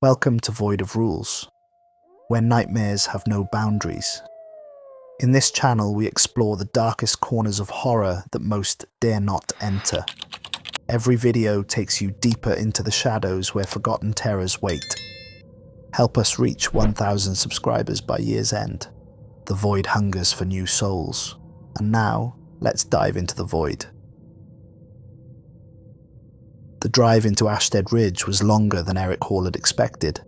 Welcome to Void of Rules, where nightmares have no boundaries. In this channel we explore the darkest corners of horror that most dare not enter. Every video takes you deeper into the shadows where forgotten terrors wait. Help us reach 1,000 subscribers by year's end. The void hungers for new souls. And now, let's dive into the void. The drive into Ashstead Ridge was longer than Eric Hall had expected.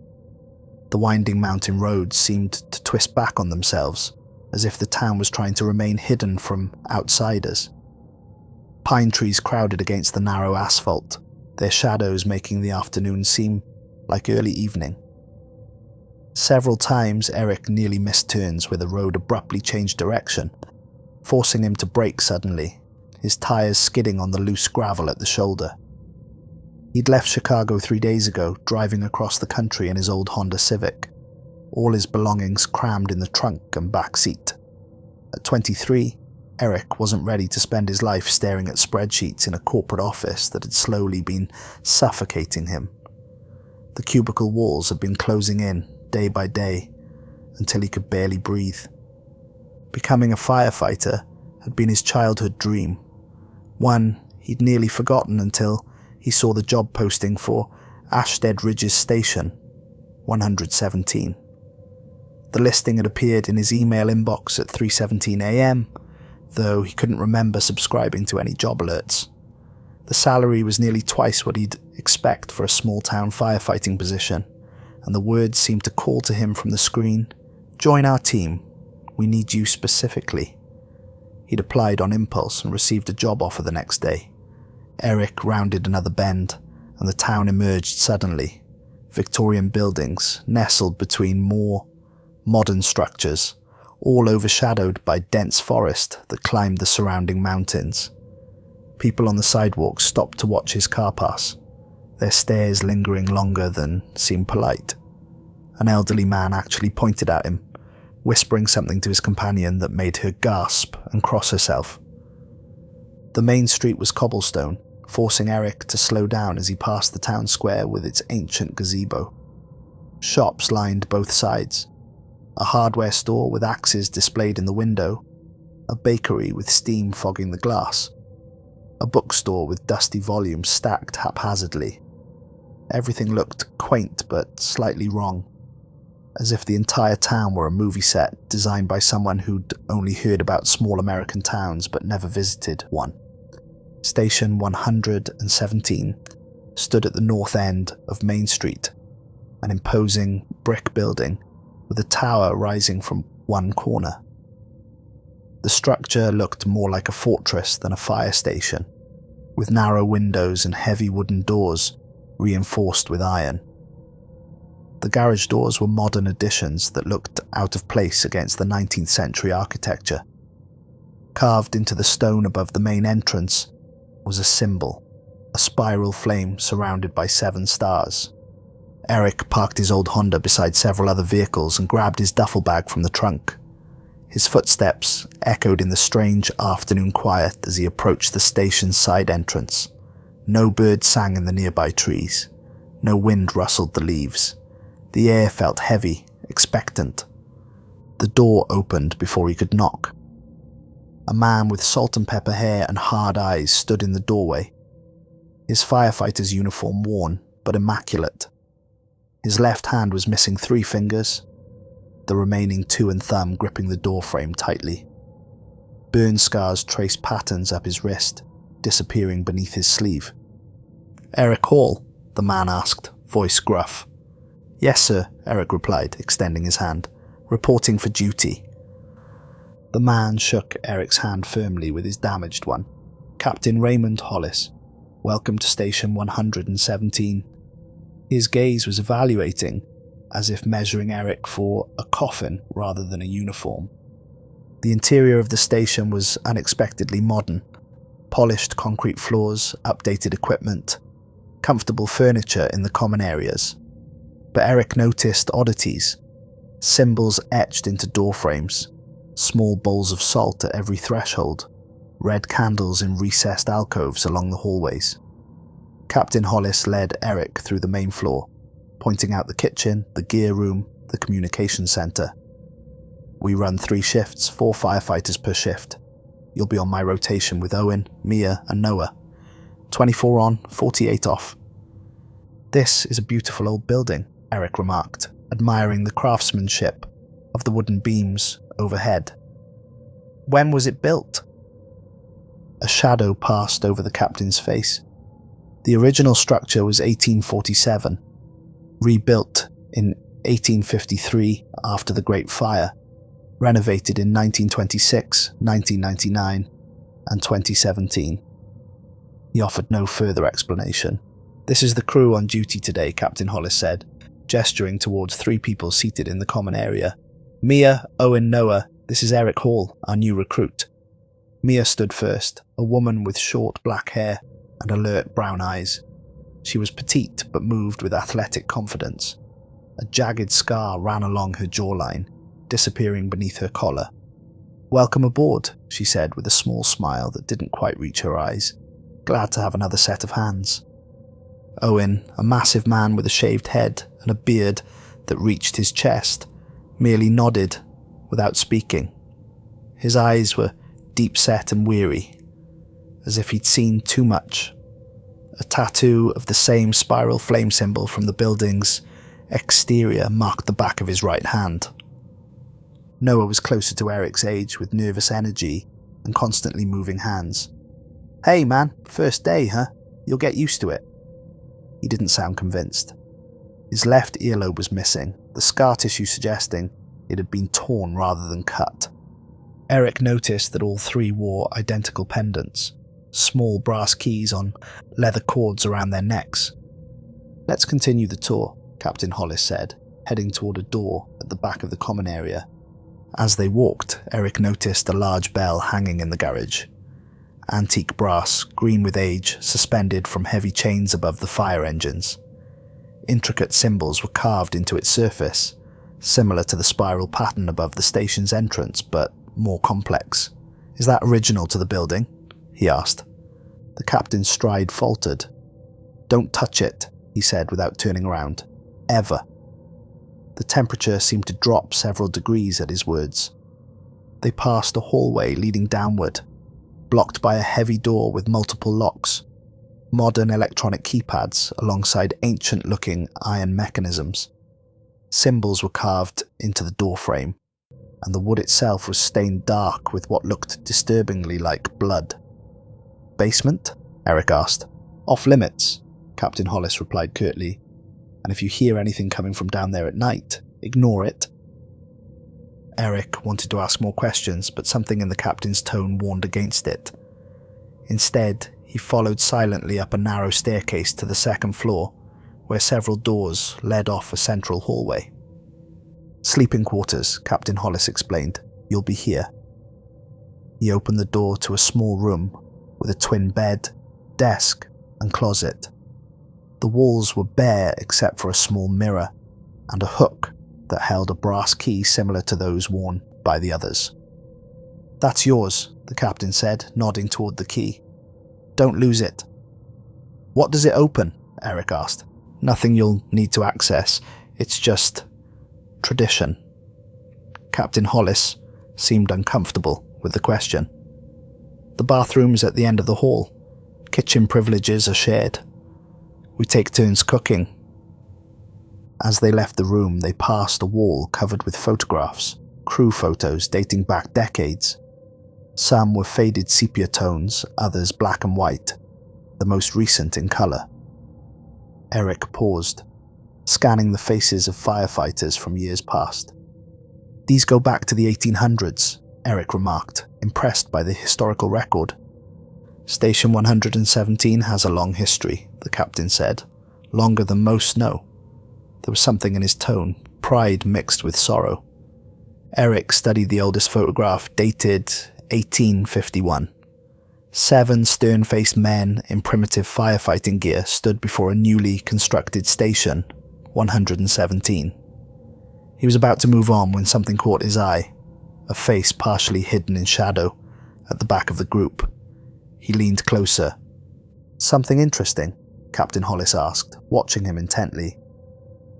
The winding mountain roads seemed to twist back on themselves, as if the town was trying to remain hidden from outsiders. Pine trees crowded against the narrow asphalt, their shadows making the afternoon seem like early evening. Several times Eric nearly missed turns where the road abruptly changed direction, forcing him to brake suddenly, his tires skidding on the loose gravel at the shoulder. He'd left Chicago 3 days ago, driving across the country in his old Honda Civic, all his belongings crammed in the trunk and back seat. At 23, Eric wasn't ready to spend his life staring at spreadsheets in a corporate office that had slowly been suffocating him. The cubicle walls had been closing in, day by day, until he could barely breathe. Becoming a firefighter had been his childhood dream, one he'd nearly forgotten until he saw the job posting for Ashstead Ridge's station, 117. The listing had appeared in his email inbox at 3:17 AM, though he couldn't remember subscribing to any job alerts. The salary was nearly twice what he'd expect for a small-town firefighting position, and the words seemed to call to him from the screen, "Join our team. We need you specifically." He'd applied on impulse and received a job offer the next day. Eric rounded another bend, and the town emerged suddenly. Victorian buildings nestled between more modern structures, all overshadowed by dense forest that climbed the surrounding mountains. People on the sidewalk stopped to watch his car pass, their stares lingering longer than seemed polite. An elderly man actually pointed at him, whispering something to his companion that made her gasp and cross herself. The main street was cobblestone, forcing Eric to slow down as he passed the town square with its ancient gazebo. Shops lined both sides. A hardware store with axes displayed in the window, a bakery with steam fogging the glass, a bookstore with dusty volumes stacked haphazardly. Everything looked quaint but slightly wrong, as if the entire town were a movie set designed by someone who'd only heard about small American towns but never visited one. Station 117 stood at the north end of Main Street, an imposing brick building with a tower rising from one corner. The structure looked more like a fortress than a fire station, with narrow windows and heavy wooden doors reinforced with iron. The garage doors were modern additions that looked out of place against the 19th century architecture. Carved into the stone above the main entrance was a symbol, a spiral flame surrounded by 7 stars. Eric parked his old Honda beside several other vehicles and grabbed his duffel bag from the trunk. His footsteps echoed in the strange afternoon quiet as he approached the station's side entrance. No birds sang in the nearby trees. No wind rustled the leaves. The air felt heavy, expectant. The door opened before he could knock. A man with salt and pepper hair and hard eyes stood in the doorway, his firefighter's uniform worn but immaculate. His left hand was missing 3 fingers, the remaining 2 and thumb gripping the doorframe tightly. Burn scars traced patterns up his wrist, disappearing beneath his sleeve. "Eric Hall?" the man asked, voice gruff. "Yes, sir," Eric replied, extending his hand. "Reporting for duty." The man shook Eric's hand firmly with his damaged one. "Captain Raymond Hollis. Welcome to Station 117. His gaze was evaluating, as if measuring Eric for a coffin rather than a uniform. The interior of the station was unexpectedly modern. Polished concrete floors, updated equipment, comfortable furniture in the common areas. But Eric noticed oddities, symbols etched into doorframes, small bowls of salt at every threshold, red candles in recessed alcoves along the hallways. Captain Hollis led Eric through the main floor, pointing out the kitchen, the gear room, the communication centre. "We run 3 shifts, 4 firefighters per shift. You'll be on my rotation with Owen, Mia and Noah. 24 on, 48 off." "This is a beautiful old building," Eric remarked, admiring the craftsmanship of the wooden beams overhead. "When was it built?" A shadow passed over the captain's face. The original structure was 1847, rebuilt in 1853 after the Great Fire, renovated in 1926, 1999, and 2017. He offered no further explanation. "This is the crew on duty today," Captain Hollis said, gesturing towards 3 people seated in the common area. "Mia, Owen, Noah, this is Eric Hall, our new recruit." Mia stood first, a woman with short black hair and alert brown eyes. She was petite but moved with athletic confidence. A jagged scar ran along her jawline, disappearing beneath her collar. "Welcome aboard," she said with a small smile that didn't quite reach her eyes. "Glad to have another set of hands." Owen, a massive man with a shaved head and a beard that reached his chest, merely nodded without speaking. His eyes were deep-set and weary, as if he'd seen too much. A tattoo of the same spiral flame symbol from the building's exterior marked the back of his right hand. Noah was closer to Eric's age, with nervous energy and constantly moving hands. "Hey man, first day, huh? You'll get used to it." He didn't sound convinced. His left earlobe was missing, the scar tissue suggesting it had been torn rather than cut. Eric noticed that all 3 wore identical pendants, small brass keys on leather cords around their necks. "Let's continue the tour," Captain Hollis said, heading toward a door at the back of the common area. As they walked, Eric noticed a large bell hanging in the garage. Antique brass, green with age, suspended from heavy chains above the fire engines. Intricate symbols were carved into its surface, similar to the spiral pattern above the station's entrance, but more complex. "Is that original to the building?" he asked. The captain's stride faltered. "Don't touch it," he said without turning around. "Ever." The temperature seemed to drop several degrees at his words. They passed a hallway leading downward, blocked by a heavy door with multiple locks, modern electronic keypads alongside ancient-looking iron mechanisms. Symbols were carved into the doorframe, and the wood itself was stained dark with what looked disturbingly like blood. "Basement?" Eric asked. "Off limits," Captain Hollis replied curtly. "And if you hear anything coming from down there at night, ignore it." Eric wanted to ask more questions, but something in the captain's tone warned against it. Instead, he followed silently up a narrow staircase to the 2nd floor, where several doors led off a central hallway. "Sleeping quarters," Captain Hollis explained. "You'll be here." He opened the door to a small room with a twin bed, desk, and closet. The walls were bare except for a small mirror and a hook that held a brass key similar to those worn by the others. "That's yours," the captain said, nodding toward the key. "Don't lose it." "What does it open?" Eric asked. "Nothing you'll need to access. It's just tradition." Captain Hollis seemed uncomfortable with the question. "The bathroom's at the end of the hall. Kitchen privileges are shared. We take turns cooking." As they left the room, they passed a wall covered with photographs, crew photos dating back decades. Some were faded sepia tones, others black and white, the most recent in colour. Eric paused, scanning the faces of firefighters from years past. "These go back to the 1800s, Eric remarked, impressed by the historical record. "Station 117 has a long history," the captain said, "longer than most know." There was something in his tone, pride mixed with sorrow. Eric studied the oldest photograph, dated 1851. 7 stern-faced men in primitive firefighting gear stood before a newly constructed station, 117. He was about to move on when something caught his eye, a face partially hidden in shadow at the back of the group. He leaned closer. "Something interesting?" Captain Hollis asked, watching him intently.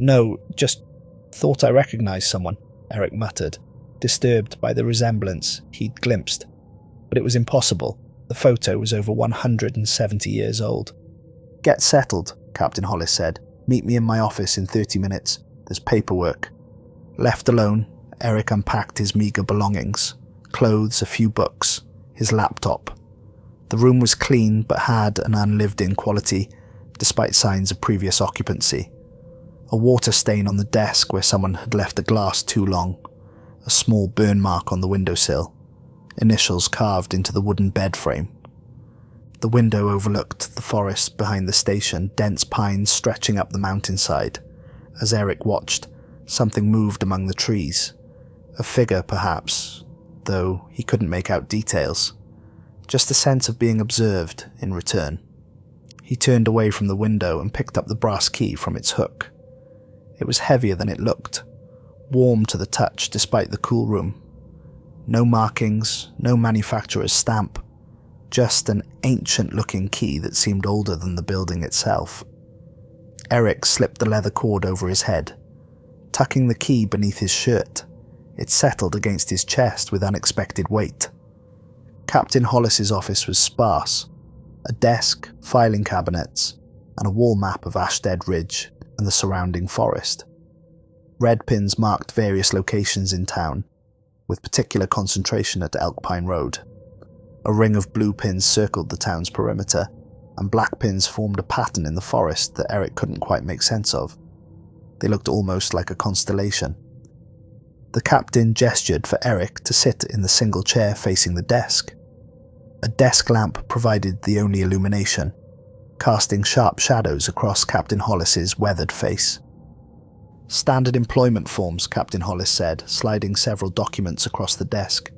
No, just thought I recognized someone, Eric muttered, disturbed by the resemblance he'd glimpsed. But it was impossible. The photo was over 170 years old. Get settled, Captain Hollis said. Meet me in my office in 30 minutes. There's paperwork. Left alone, Eric unpacked his meagre belongings. Clothes, a few books, his laptop. The room was clean but had an unlived-in quality, despite signs of previous occupancy. A water stain on the desk where someone had left the glass too long. A small burn mark on the windowsill. Initials carved into the wooden bed frame. The window overlooked the forest behind the station, dense pines stretching up the mountainside. As Eric watched, something moved among the trees. A figure, perhaps, though he couldn't make out details. Just a sense of being observed in return. He turned away from the window and picked up the brass key from its hook. It was heavier than it looked, warm to the touch despite the cool room. No markings, no manufacturer's stamp, just an ancient-looking key that seemed older than the building itself. Eric slipped the leather cord over his head, tucking the key beneath his shirt. It settled against his chest with unexpected weight. Captain Hollis's office was sparse. A desk, filing cabinets, and a wall map of Ashstead Ridge and the surrounding forest. Red pins marked various locations in town, with particular concentration at Elk Pine Road. A ring of blue pins circled the town's perimeter, and black pins formed a pattern in the forest that Eric couldn't quite make sense of. They looked almost like a constellation. The captain gestured for Eric to sit in the single chair facing the desk. A desk lamp provided the only illumination, casting sharp shadows across Captain Hollis's weathered face. Standard employment forms, Captain Hollis said, sliding several documents across the desk.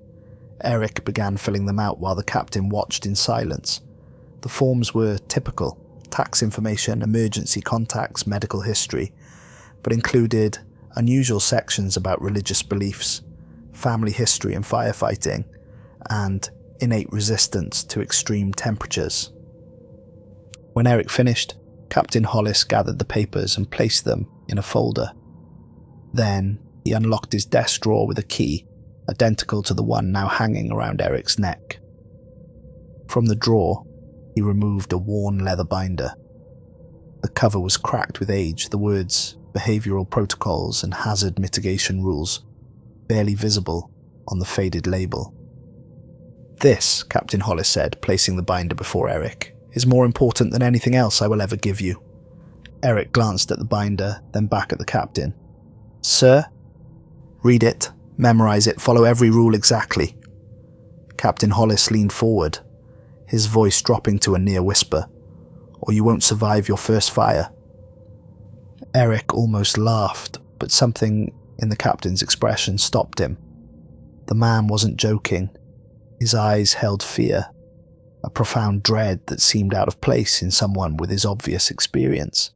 Eric began filling them out while the captain watched in silence. The forms were typical: tax information, emergency contacts, medical history, but included unusual sections about religious beliefs, family history and firefighting, and innate resistance to extreme temperatures. When Eric finished, Captain Hollis gathered the papers and placed them in a folder. Then he unlocked his desk drawer with a key, identical to the one now hanging around Eric's neck. From the drawer, he removed a worn leather binder. The cover was cracked with age, the words behavioral protocols and hazard mitigation rules barely visible on the faded label. This, Captain Hollis said, placing the binder before Eric, is more important than anything else I will ever give you. Eric glanced at the binder, then back at the captain. Sir? Read it, memorize it, follow every rule exactly. Captain Hollis leaned forward, his voice dropping to a near whisper, or you won't survive your first fire. Eric almost laughed, but something in the captain's expression stopped him. The man wasn't joking. His eyes held fear, a profound dread that seemed out of place in someone with his obvious experience.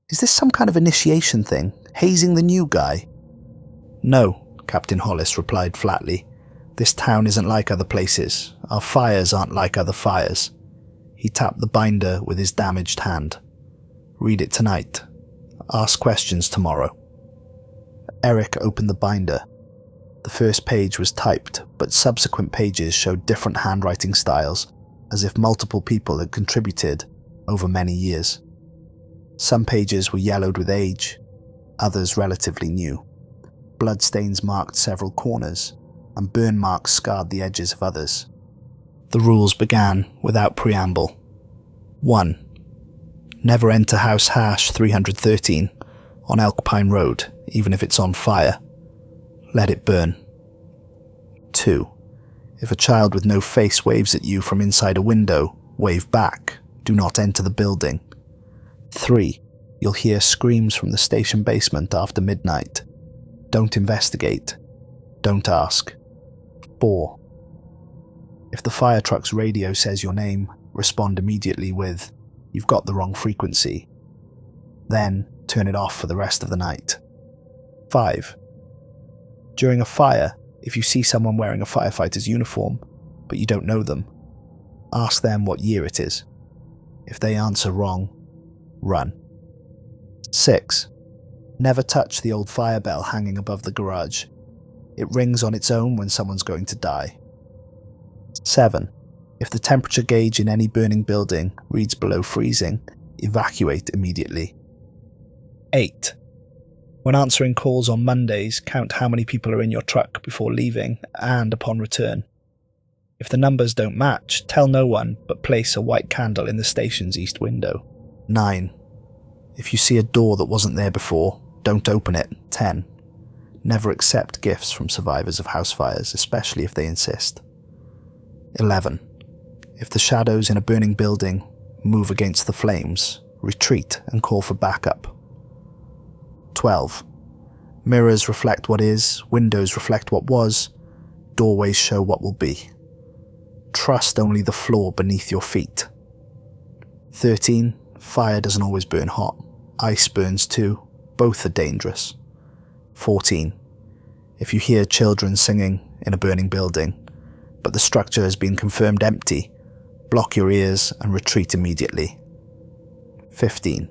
Is this some kind of initiation thing? Hazing the new guy? No, Captain Hollis replied flatly. This town isn't like other places. Our fires aren't like other fires. He tapped the binder with his damaged hand. Read it tonight. Ask questions tomorrow. Eric opened the binder. The first page was typed, but subsequent pages showed different handwriting styles, as if multiple people had contributed over many years. Some pages were yellowed with age, others relatively new. Bloodstains marked several corners, and burn marks scarred the edges of others. The rules began without preamble. 1. Never enter house hash 313 on Elk Pine Road, even if it's on fire. Let it burn. 2. If a child with no face waves at you from inside a window, wave back. Do not enter the building. 3. You'll hear screams from the station basement after midnight. Don't investigate. Don't ask. 4. If the fire truck's radio says your name, respond immediately with, "You've got the wrong frequency." Then turn it off for the rest of the night. 5. During a fire, if you see someone wearing a firefighter's uniform, but you don't know them, ask them what year it is. If they answer wrong, run. 6. Never touch the old fire bell hanging above the garage. It rings on its own when someone's going to die. 7. If the temperature gauge in any burning building reads below freezing, evacuate immediately. 8. When answering calls on Mondays, count how many people are in your truck before leaving and upon return. If the numbers don't match, tell no one, but place a white candle in the station's east window. 9. If you see a door that wasn't there before, don't open it. 10. Never accept gifts from survivors of house fires, especially if they insist. 11. If the shadows in a burning building move against the flames, retreat and call for backup. 12. Mirrors reflect what is, windows reflect what was, doorways show what will be. Trust only the floor beneath your feet. 13. Fire doesn't always burn hot. Ice burns too. Both are dangerous. 14. If you hear children singing in a burning building, but the structure has been confirmed empty, block your ears and retreat immediately. 15.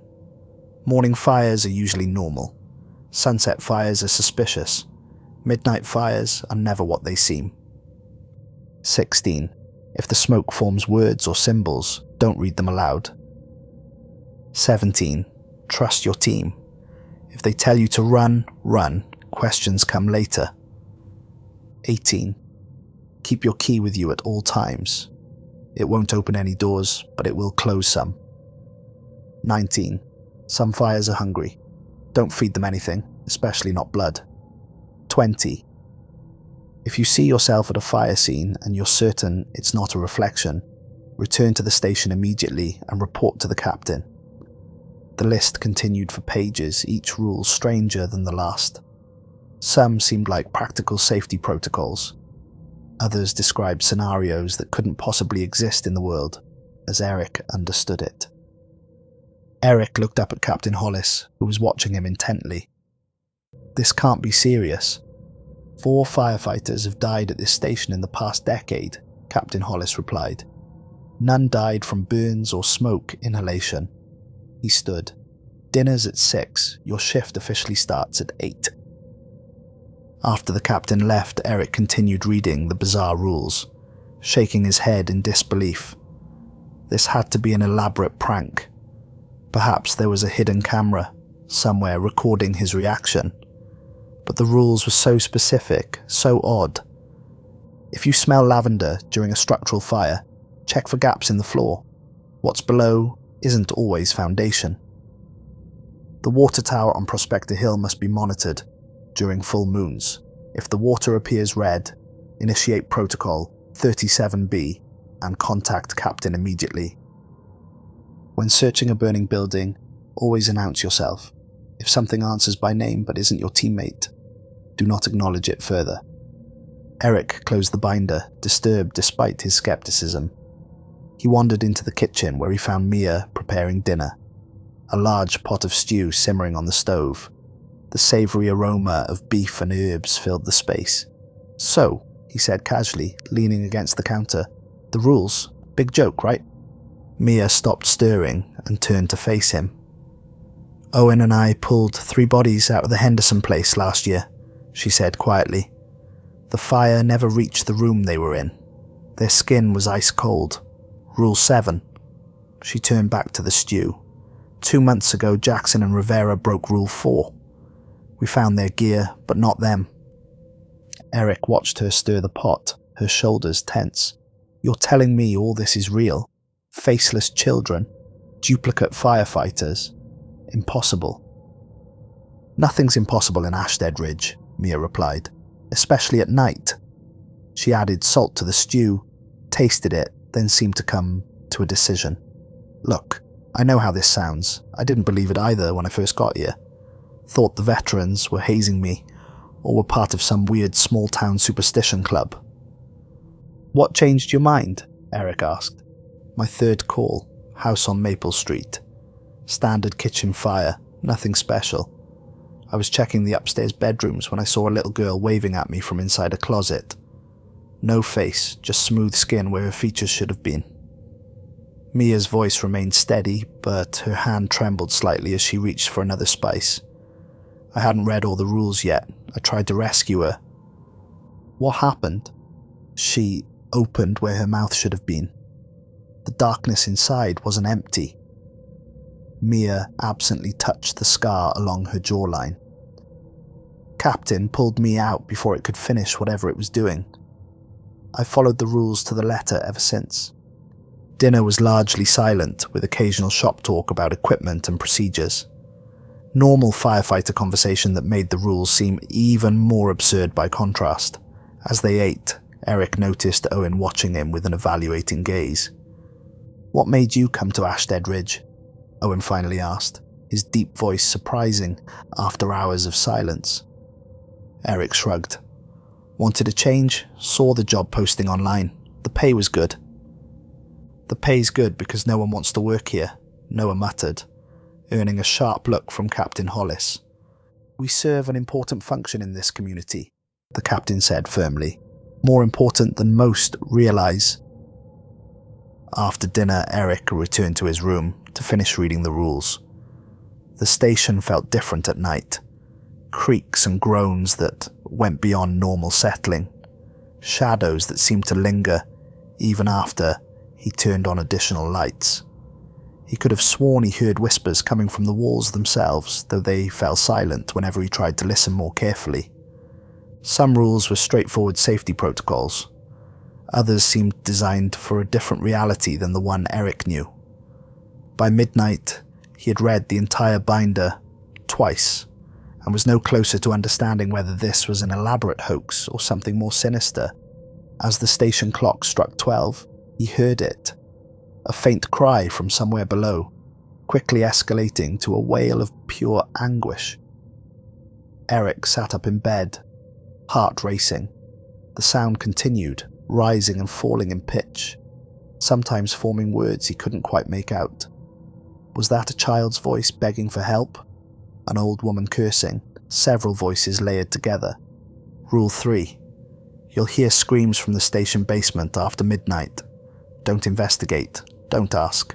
Morning fires are usually normal. Sunset fires are suspicious. Midnight fires are never what they seem. 16. If the smoke forms words or symbols, don't read them aloud. 17. Trust your team. If they tell you to run, run. Questions come later. 18. Keep your key with you at all times. It won't open any doors, but it will close some. 19. Some fires are hungry. Don't feed them anything, especially not blood. 20. If you see yourself at a fire scene and you're certain it's not a reflection, return to the station immediately and report to the captain. The list continued for pages, each rule stranger than the last. Some seemed like practical safety protocols. Others described scenarios that couldn't possibly exist in the world, as Eric understood it. Eric looked up at Captain Hollis, who was watching him intently. "This can't be serious. 4 firefighters have died at this station in the past decade," Captain Hollis replied. "None died from burns or smoke inhalation." He stood. "Dinner's at 6. Your shift officially starts at 8. After the captain left, Eric continued reading the bizarre rules, shaking his head in disbelief. This had to be an elaborate prank. Perhaps there was a hidden camera somewhere recording his reaction. But the rules were so specific, so odd. If you smell lavender during a structural fire, check for gaps in the floor. What's below isn't always foundation. The water tower on Prospector Hill must be monitored during full moons. If the water appears red, initiate protocol 37B and contact captain immediately. When searching a burning building, always announce yourself. If something answers by name but isn't your teammate, do not acknowledge it further. Eric closed the binder, disturbed despite his skepticism. He wandered into the kitchen where he found Mia preparing dinner. A large pot of stew simmering on the stove. The savoury aroma of beef and herbs filled the space. "So," he said casually, leaning against the counter, "the rules? Big joke, right?" Mia stopped stirring and turned to face him. "Owen and I pulled 3 bodies out of the Henderson place last year," she said quietly. "The fire never reached the room they were in. Their skin was ice cold. Rule 7. She turned back to the stew. "2 months ago, Jackson and Rivera broke Rule 4. We found their gear, but not them." Eric watched her stir the pot, her shoulders tense. "You're telling me all this is real? Faceless children? Duplicate firefighters? Impossible." "Nothing's impossible in Ashstead Ridge," Mia replied, "especially at night." She added salt to the stew, tasted it, then seemed to come to a decision. "Look, I know how this sounds. I didn't believe it either when I first got here. Thought the veterans were hazing me, or were part of some weird small-town superstition club." "What changed your mind?" Eric asked. "My 3rd call, house on Maple Street. Standard kitchen fire, nothing special. I was checking the upstairs bedrooms when I saw a little girl waving at me from inside a closet. No face, just smooth skin where her features should have been." Mia's voice remained steady, but her hand trembled slightly as she reached for another spice. I hadn't read all the rules yet. I tried to rescue her. What happened? She opened where her mouth should have been. The darkness inside wasn't empty. Mia absently touched the scar along her jawline. Captain pulled me out before it could finish whatever it was doing. I followed the rules to the letter ever since. Dinner was largely silent, with occasional shop talk about equipment and procedures. Normal firefighter conversation that made the rules seem even more absurd by contrast. As they ate, Eric noticed Owen watching him with an evaluating gaze. "What made you come to Ashstead Ridge?" Owen finally asked, his deep voice surprising after hours of silence. Eric shrugged. "Wanted a change, saw the job posting online. The pay was good." "The pay's good because no one wants to work here," Noah muttered, earning a sharp look from Captain Hollis. "We serve an important function in this community," the captain said firmly. "More important than most realize." After dinner, Eric returned to his room to finish reading the rules. The station felt different at night. Creaks and groans that went beyond normal settling. Shadows that seemed to linger even after he turned on additional lights. He could have sworn he heard whispers coming from the walls themselves, though they fell silent whenever he tried to listen more carefully. Some rules were straightforward safety protocols. Others seemed designed for a different reality than the one Eric knew. By midnight, he had read the entire binder twice, and was no closer to understanding whether this was an elaborate hoax or something more sinister. As the station clock struck 12, he heard it. A faint cry from somewhere below, quickly escalating to a wail of pure anguish. Eric sat up in bed, heart racing. The sound continued, rising and falling in pitch, sometimes forming words he couldn't quite make out. Was that a child's voice begging for help? An old woman cursing, several voices layered together. Rule 3. You'll hear screams from the station basement after midnight. Don't investigate. Don't ask.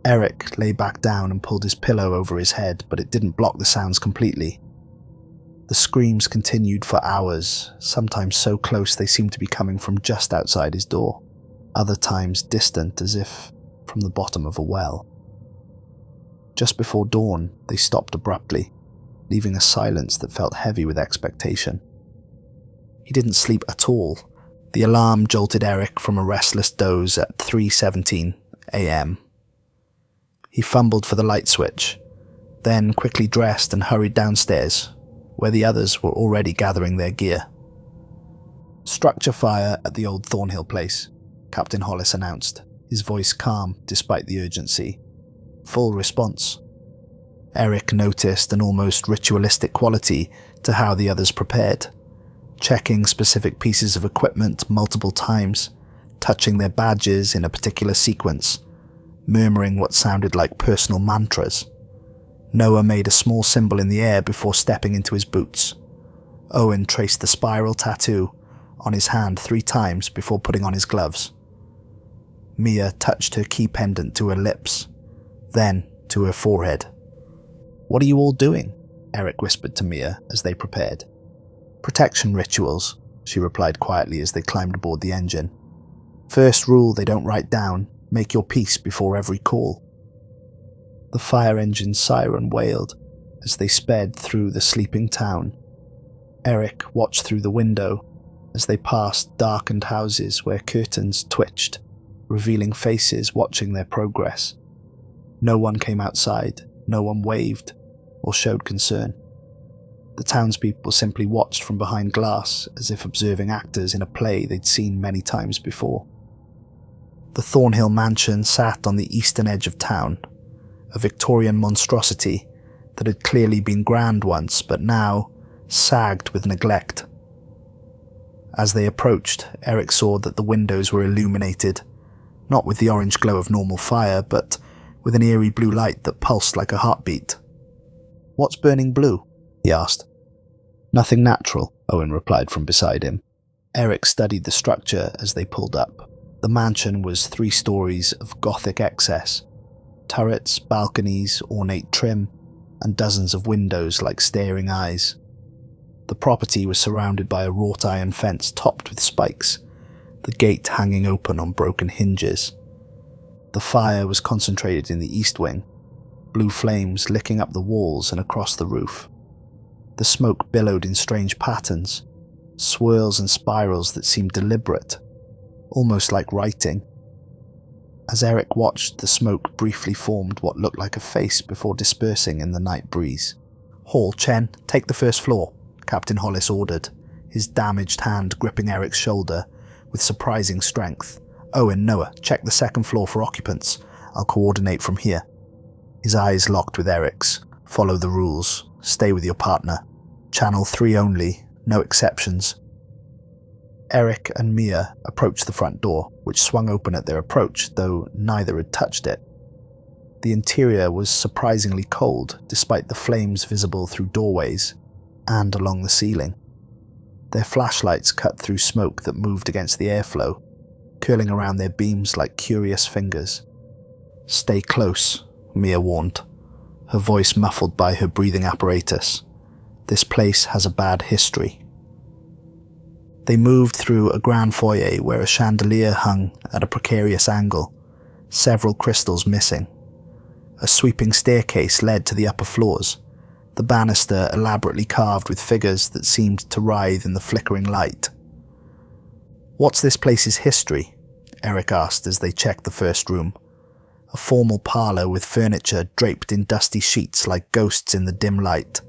Eric lay back down and pulled his pillow over his head, but it didn't block the sounds completely. The screams continued for hours, sometimes so close they seemed to be coming from just outside his door, other times distant as if from the bottom of a well. Just before dawn, they stopped abruptly, leaving a silence that felt heavy with expectation. He didn't sleep at all. The alarm jolted Eric from a restless doze at 3:17 a.m. He fumbled for the light switch, then quickly dressed and hurried downstairs, where the others were already gathering their gear. "Structure fire at the old Thornhill place," Captain Hollis announced, his voice calm despite the urgency. "Full response." Eric noticed an almost ritualistic quality to how the others prepared, checking specific pieces of equipment multiple times, touching their badges in a particular sequence, murmuring what sounded like personal mantras. Noah made a small symbol in the air before stepping into his boots. Owen traced the spiral tattoo on his hand 3 times before putting on his gloves. Mia touched her key pendant to her lips, then to her forehead. "What are you all doing?" Eric whispered to Mia as they prepared. "Protection rituals," she replied quietly as they climbed aboard the engine. "First rule they don't write down, make your peace before every call." The fire engine's siren wailed as they sped through the sleeping town. Eric watched through the window as they passed darkened houses where curtains twitched, revealing faces watching their progress. No one came outside, no one waved or showed concern. The townspeople simply watched from behind glass as if observing actors in a play they'd seen many times before. The Thornhill mansion sat on the eastern edge of town, a Victorian monstrosity that had clearly been grand once but now sagged with neglect. As they approached, Eric saw that the windows were illuminated, not with the orange glow of normal fire, but with an eerie blue light that pulsed like a heartbeat. "What's burning blue?" he asked. "Nothing natural," Owen replied from beside him. Eric studied the structure as they pulled up. The mansion was 3 stories of Gothic excess. Turrets, balconies, ornate trim. and dozens of windows like staring eyes. The property was surrounded by a wrought iron fence topped with spikes, the gate hanging open on broken hinges. The fire was concentrated in the east wing, blue flames licking up the walls and across the roof. The smoke billowed in strange patterns, swirls and spirals that seemed deliberate, almost like writing. As Eric watched, the smoke briefly formed what looked like a face before dispersing in the night breeze. "Hall, Chen, take the first floor," Captain Hollis ordered, his damaged hand gripping Eric's shoulder with surprising strength. "Owen, Noah, check the second floor for occupants. I'll coordinate from here." His eyes locked with Eric's. "Follow the rules. Stay with your partner. Channel 3 only. No exceptions." Eric and Mia approached the front door, which swung open at their approach, though neither had touched it. The interior was surprisingly cold, despite the flames visible through doorways and along the ceiling. Their flashlights cut through smoke that moved against the airflow, curling around their beams like curious fingers. "Stay close," Mia warned, her voice muffled by her breathing apparatus. "This place has a bad history." They moved through a grand foyer where a chandelier hung at a precarious angle, several crystals missing. A sweeping staircase led to the upper floors, the banister elaborately carved with figures that seemed to writhe in the flickering light. "What's this place's history?" Eric asked as they checked the first room. A formal parlour with furniture draped in dusty sheets like ghosts in the dim light.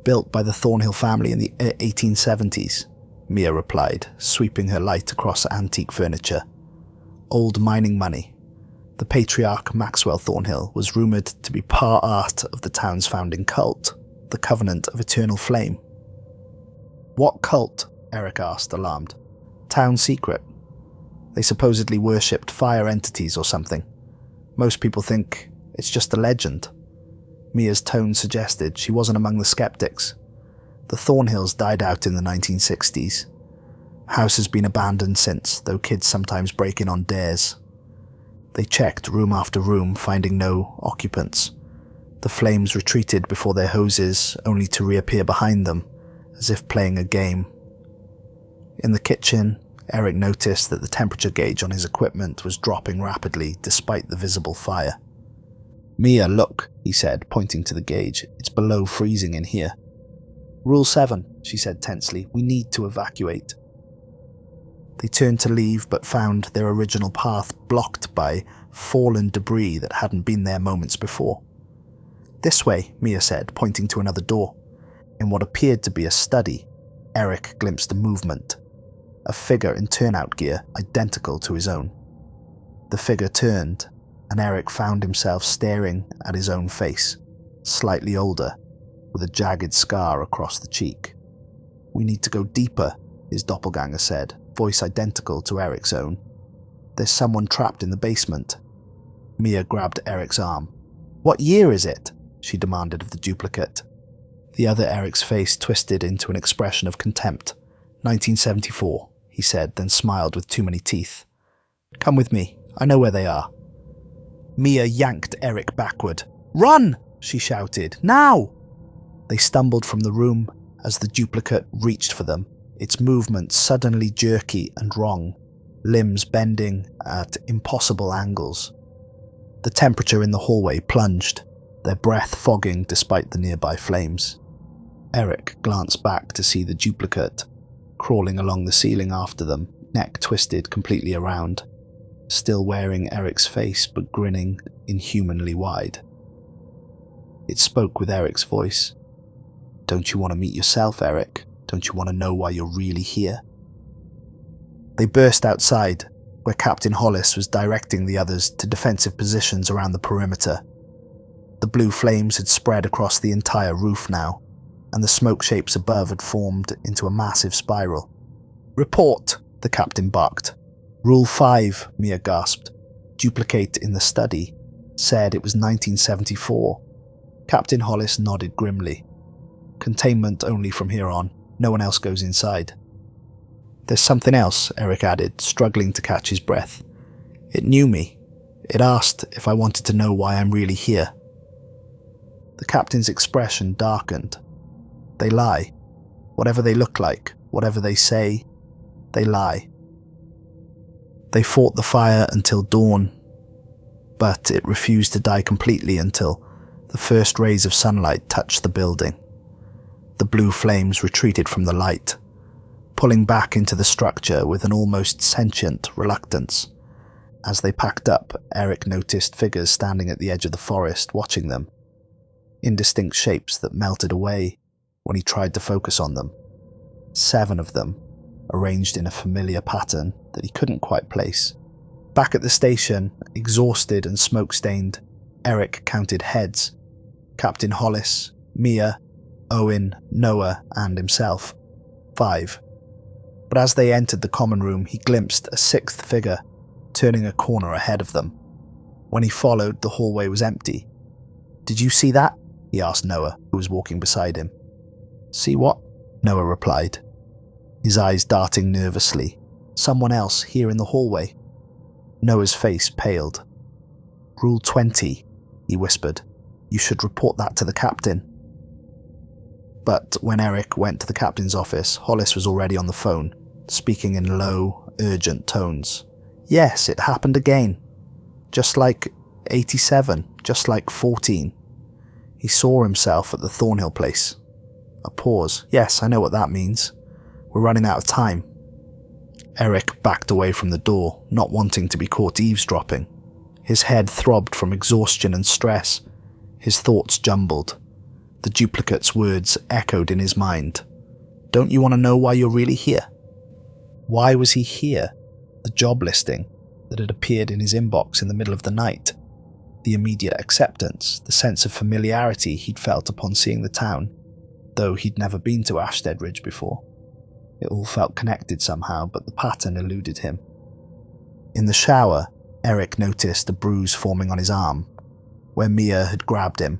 "Built by the Thornhill family in the 1870s, Mia replied, sweeping her light across antique furniture. "Old mining money. The patriarch Maxwell Thornhill was rumoured to be part of the town's founding cult, the Covenant of Eternal Flame." "What cult?" Eric asked, alarmed. "Town secret. They supposedly worshipped fire entities or something. Most people think it's just a legend." Mia's tone suggested she wasn't among the skeptics. The Thornhills died out in the 1960s. House has been abandoned since, though kids sometimes break in on dares. They checked room after room, finding no occupants. The flames retreated before their hoses, only to reappear behind them, as if playing a game. In the kitchen, Eric noticed that the temperature gauge on his equipment was dropping rapidly despite the visible fire. "Mia, look," he said, pointing to the gauge. "It's below freezing in here." "Rule 7, she said tensely. "We need to evacuate." They turned to leave but found their original path blocked by fallen debris that hadn't been there moments before. "This way," Mia said, pointing to another door. In what appeared to be a study, Eric glimpsed a movement. A figure in turnout gear identical to his own. The figure turned, and Eric found himself staring at his own face, slightly older, with a jagged scar across the cheek. "We need to go deeper," his doppelganger said, voice identical to Eric's own. "There's someone trapped in the basement." Mia grabbed Eric's arm. "What year is it?" she demanded of the duplicate. The other Eric's face twisted into an expression of contempt. 1974, he said, then smiled with too many teeth. "Come with me. I know where they are." Mia yanked Eric backward. "Run!" she shouted. "Now!" They stumbled from the room as the duplicate reached for them, its movement suddenly jerky and wrong, limbs bending at impossible angles. The temperature in the hallway plunged, their breath fogging despite the nearby flames. Eric glanced back to see the duplicate, crawling along the ceiling after them, neck twisted completely around, still wearing Eric's face but grinning inhumanly wide. It spoke with Eric's voice. "Don't you want to meet yourself, Eric? Don't you want to know why you're really here?" They burst outside, where Captain Hollis was directing the others to defensive positions around the perimeter. The blue flames had spread across the entire roof now, and the smoke shapes above had formed into a massive spiral. "Report," the captain barked. "Rule 5, Mia gasped. "Duplicate in the study. Said it was 1974. Captain Hollis nodded grimly. "Containment only from here on. No one else goes inside." "There's something else," Eric added, struggling to catch his breath. "It knew me. It asked if I wanted to know why I'm really here." The captain's expression darkened. They lie. Whatever they look like, whatever they say, they lie. They fought the fire until dawn, but it refused to die completely until the first rays of sunlight touched the building. The blue flames retreated from the light, pulling back into the structure with an almost sentient reluctance. As they packed up, Eric noticed figures standing at the edge of the forest watching them, indistinct shapes that melted away when he tried to focus on them. 7 of them, arranged in a familiar pattern that he couldn't quite place. Back at the station, exhausted and smoke-stained, Eric counted heads. Captain Hollis, Mia, Owen, Noah, and himself. 5. But as they entered the common room, he glimpsed a 6th figure, turning a corner ahead of them. When he followed, the hallway was empty. "Did you see that?" he asked Noah, who was walking beside him. "See what?" Noah replied, his eyes darting nervously. "Someone else here in the hallway." Noah's face paled. "Rule 20, he whispered. "You should report that to the captain." But when Eric went to the captain's office, Hollis was already on the phone, speaking in low, urgent tones. "Yes, it happened again. Just like 87, just like 14. He saw himself at the Thornhill place." A pause. "Yes, I know what that means. We're running out of time." Eric backed away from the door, not wanting to be caught eavesdropping. His head throbbed from exhaustion and stress. His thoughts jumbled. The duplicate's words echoed in his mind. "Don't you want to know why you're really here?" Why was he here? The job listing that had appeared in his inbox in the middle of the night. The immediate acceptance, the sense of familiarity he'd felt upon seeing the town, though he'd never been to Ashstead Ridge before. It all felt connected somehow, but the pattern eluded him. In the shower, Eric noticed a bruise forming on his arm, where Mia had grabbed him,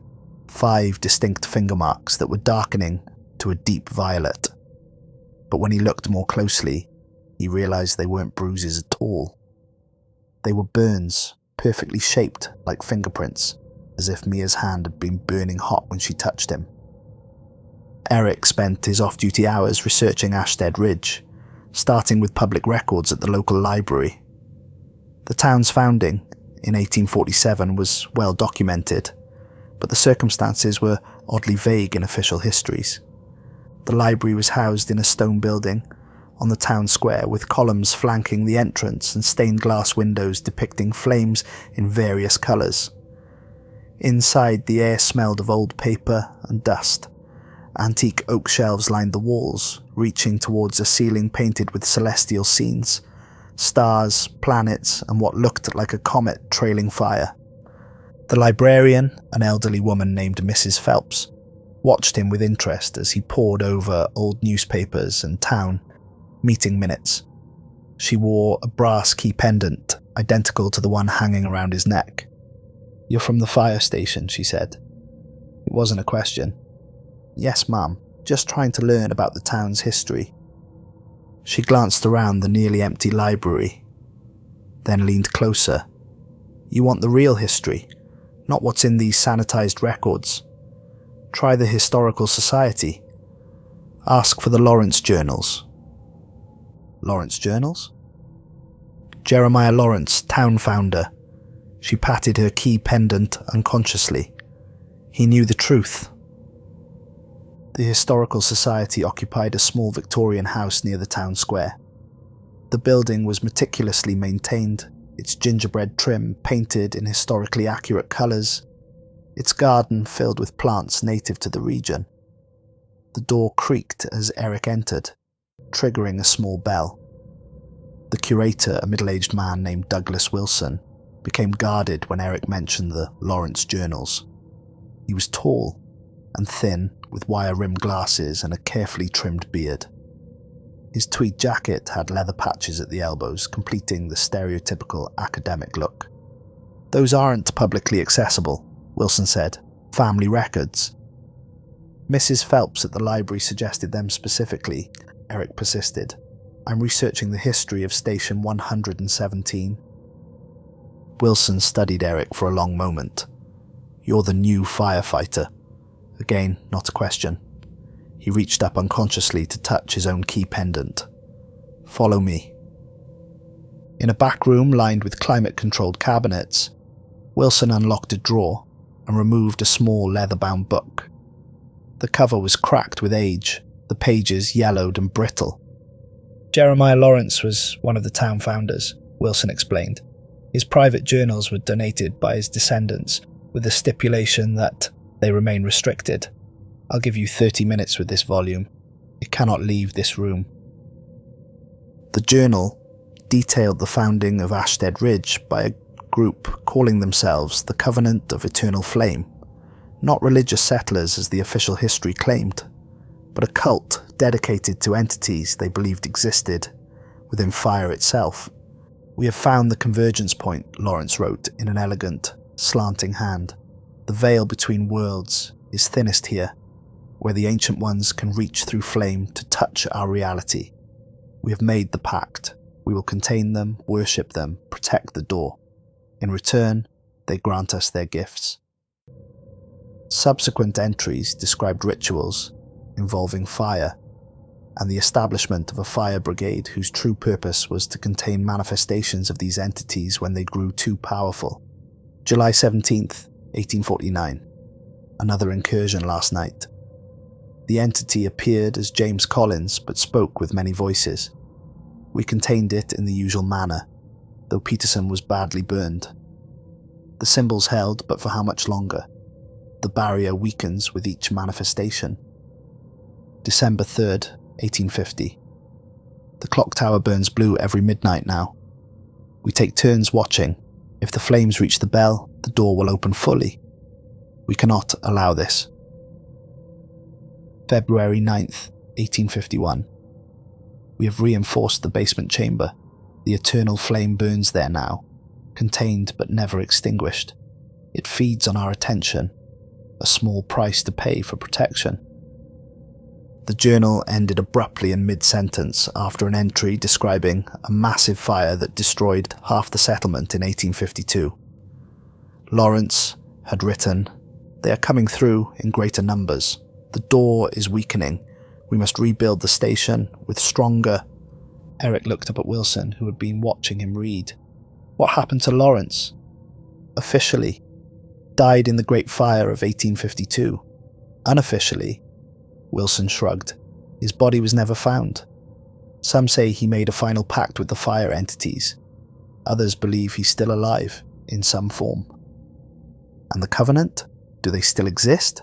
5 distinct finger marks that were darkening to a deep violet. But when he looked more closely, he realized they weren't bruises at all. They were burns, perfectly shaped like fingerprints, as if Mia's hand had been burning hot when she touched him. Eric spent his off-duty hours researching Ashstead Ridge, starting with public records at the local library. The town's founding, in 1847, was well documented, but the circumstances were oddly vague in official histories. The library was housed in a stone building on the town square with columns flanking the entrance and stained glass windows depicting flames in various colours. Inside, the air smelled of old paper and dust. Antique oak shelves lined the walls, reaching towards a ceiling painted with celestial scenes, stars, planets, and what looked like a comet trailing fire. The librarian, an elderly woman named Mrs. Phelps, watched him with interest as he pored over old newspapers and town meeting minutes. She wore a brass key pendant, identical to the one hanging around his neck. "You're from the fire station," she said. It wasn't a question. "Yes, ma'am. Just trying to learn about the town's history." She glanced around the nearly empty library, then leaned closer. "You want the real history, not what's in these sanitized records. Try the Historical Society. Ask for the Lawrence Journals." "Lawrence Journals?" "Jeremiah Lawrence, town founder." She patted her key pendant unconsciously. He knew the truth. The Historical Society occupied a small Victorian house near the town square. The building was meticulously maintained, its gingerbread trim painted in historically accurate colours, its garden filled with plants native to the region. The door creaked as Eric entered, triggering a small bell. The curator, a middle-aged man named Douglas Wilson, became guarded when Eric mentioned the Lawrence Journals. He was tall and thin, with wire-rimmed glasses and a carefully trimmed beard. His tweed jacket had leather patches at the elbows, completing the stereotypical academic look. "Those aren't publicly accessible," Wilson said. "Family records." Mrs. Phelps at the library suggested them specifically. Eric persisted. "I'm researching the history of Station 117. Wilson studied Eric for a long moment. "You're the new firefighter," Again, not a question. He reached up unconsciously to touch his own key pendant. "Follow me." In a back room lined with climate-controlled cabinets, Wilson unlocked a drawer and removed a small leather-bound book. The cover was cracked with age, the pages yellowed and brittle. Jeremiah Lawrence was one of the town founders, Wilson explained. His private journals were donated by his descendants with the stipulation that they remain restricted. "I'll give you 30 minutes with this volume. It cannot leave this room." The journal detailed the founding of Ashstead Ridge by a group calling themselves the Covenant of Eternal Flame, not religious settlers as the official history claimed, but a cult dedicated to entities they believed existed within fire itself. "We have found the convergence point," Lawrence wrote in an elegant, slanting hand. "The veil between worlds is thinnest here, where the Ancient Ones can reach through flame to touch our reality. We have made the pact. We will contain them, worship them, protect the door. In return, they grant us their gifts." Subsequent entries described rituals involving fire and the establishment of a fire brigade whose true purpose was to contain manifestations of these entities when they grew too powerful. July 17th, 1849. Another incursion last night. The entity appeared as James Collins but spoke with many voices. We contained it in the usual manner, though Peterson was badly burned. The symbols held, but for how much longer? The barrier weakens with each manifestation. December 3rd, 1850. The clock tower burns blue every midnight now. We take turns watching. If the flames reach the bell, the door will open fully. We cannot allow this. February 9th, 1851. We have reinforced the basement chamber. The eternal flame burns there now, contained but never extinguished. It feeds on our attention, a small price to pay for protection. The journal ended abruptly in mid-sentence after an entry describing a massive fire that destroyed half the settlement in 1852. Lawrence had written, "They are coming through in greater numbers. The door is weakening. We must rebuild the station with stronger..." Eric looked up at Wilson, who had been watching him read. "What happened to Lawrence?" "Officially, died in the Great Fire of 1852. Unofficially," Wilson shrugged, "his body was never found. Some say he made a final pact with the fire entities. Others believe he's still alive, in some form." "And the Covenant? Do they still exist?"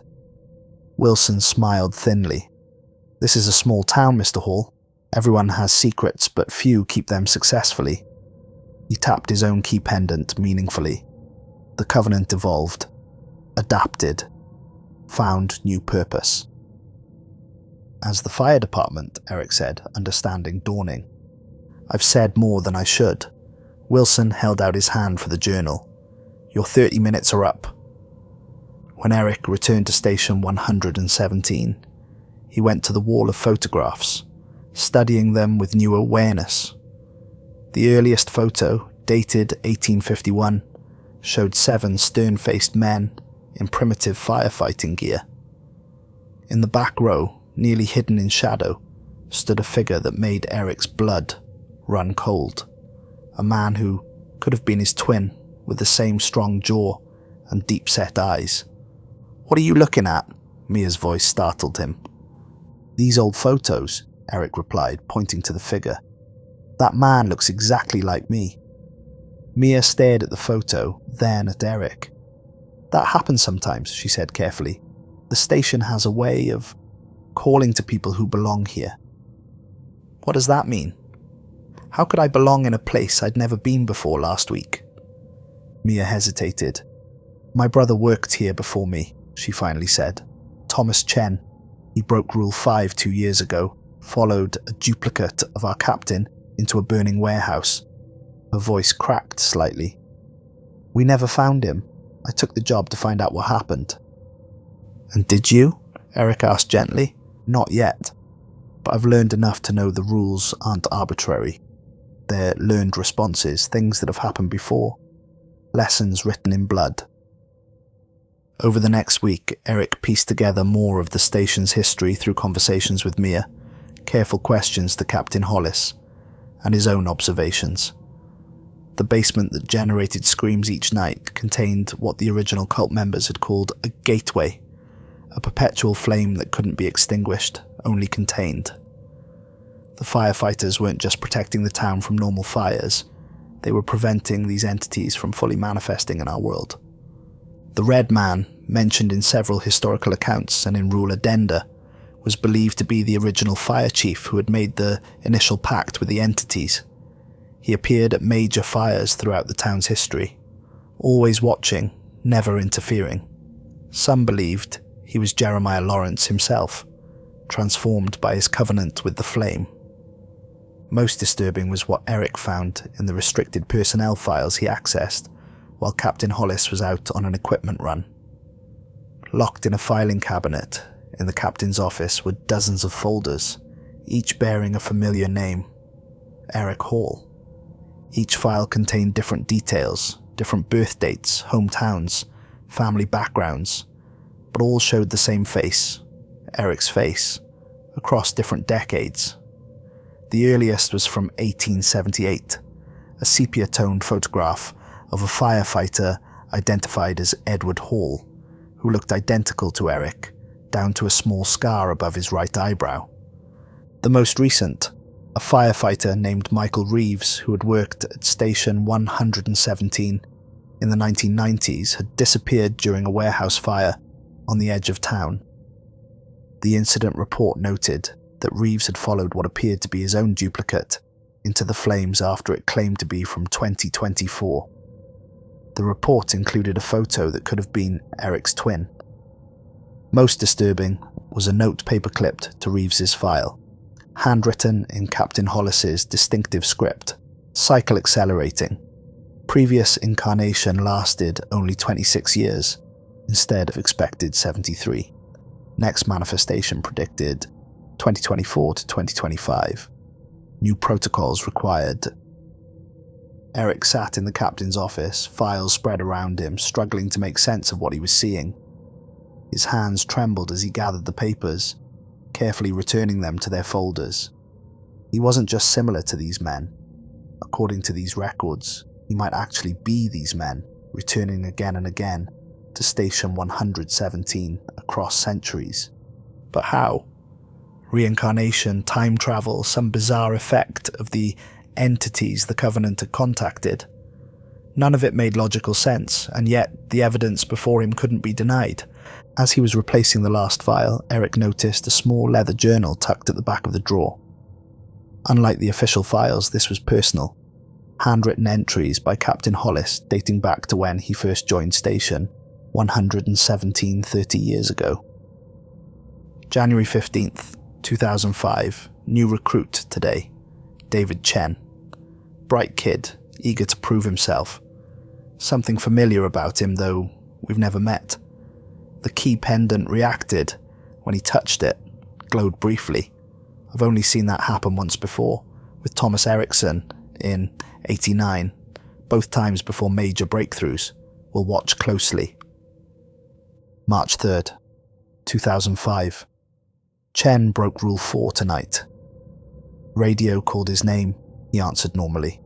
Wilson smiled thinly. "This is a small town, Mr. Hall. Everyone has secrets, but few keep them successfully." He tapped his own key pendant meaningfully. The Covenant evolved, adapted, found new purpose. "As the fire department," Eric said, understanding dawning. "I've said more than I should." Wilson held out his hand for the journal. "Your 30 minutes are up." When Eric returned to station 117, he went to the wall of photographs, studying them with new awareness. The earliest photo, dated 1851, showed 7 stern-faced men in primitive firefighting gear. In the back row, nearly hidden in shadow, stood a figure that made Eric's blood run cold. A man who could have been his twin, with the same strong jaw and deep-set eyes. "What are you looking at?" Mia's voice startled him. "These old photos," Eric replied, pointing to the figure. "That man looks exactly like me." Mia stared at the photo, then at Eric. "That happens sometimes," she said carefully. "The station has a way of calling to people who belong here." "What does that mean?" "How could I belong in a place I'd never been before last week?" Mia hesitated. "My brother worked here before me," she finally said. "Thomas Chen. He broke Rule 5 2 years ago, followed a duplicate of our captain into a burning warehouse." Her voice cracked slightly. "We never found him. I took the job to find out what happened." "And did you?" Eric asked gently. "Not yet. But I've learned enough to know the rules aren't arbitrary. They're learned responses, things that have happened before. Lessons written in blood." Over the next week, Eric pieced together more of the station's history through conversations with Mia, careful questions to Captain Hollis, and his own observations. The basement that generated screams each night contained what the original cult members had called a gateway, a perpetual flame that couldn't be extinguished, only contained. The firefighters weren't just protecting the town from normal fires, they were preventing these entities from fully manifesting in our world. The Red Man, mentioned in several historical accounts and in rule addenda, was believed to be the original fire chief who had made the initial pact with the entities. He appeared at major fires throughout the town's history, always watching, never interfering. Some believed he was Jeremiah Lawrence himself, transformed by his covenant with the flame. Most disturbing was what Eric found in the restricted personnel files he accessed while Captain Hollis was out on an equipment run. Locked in a filing cabinet in the captain's office were dozens of folders, each bearing a familiar name, Eric Hall. Each file contained different details, different birth dates, hometowns, family backgrounds, but all showed the same face, Eric's face, across different decades. The earliest was from 1878, a sepia-toned photograph of a firefighter identified as Edward Hall, who looked identical to Eric, down to a small scar above his right eyebrow. The most recent, a firefighter named Michael Reeves, who had worked at Station 117 in the 1990s, had disappeared during a warehouse fire on the edge of town. The incident report noted that Reeves had followed what appeared to be his own duplicate into the flames after it claimed to be from 2024. The report included a photo that could have been Eric's twin. Most disturbing was a note paper-clipped to Reeves's file, handwritten in Captain Hollis's distinctive script, cycle accelerating. Previous incarnation lasted only 26 years, instead of expected 73. Next manifestation predicted 2024 to 2025. New protocols required. Eric sat in the captain's office, files spread around him, struggling to make sense of what he was seeing. His hands trembled as he gathered the papers, carefully returning them to their folders. He wasn't just similar to these men. According to these records, he might actually be these men, returning again and again to Station 117 across centuries. But how? Reincarnation, time travel, some bizarre effect of the entities the Covenant had contacted. None of it made logical sense, and yet the evidence before him couldn't be denied. As he was replacing the last file, Eric noticed a small leather journal tucked at the back of the drawer. Unlike the official files, this was personal. Handwritten entries by Captain Hollis dating back to when he first joined station 117 30 years ago. January 15th, 2005, new recruit today, David Chen. Bright kid, eager to prove himself. Something familiar about him, though we've never met. The key pendant reacted when he touched it, glowed briefly. I've only seen that happen once before, with Thomas Erickson in '89, both times before major breakthroughs. We'll watch closely. March 3rd, 2005. Chen broke Rule 4 tonight. Radio called his name. He answered normally.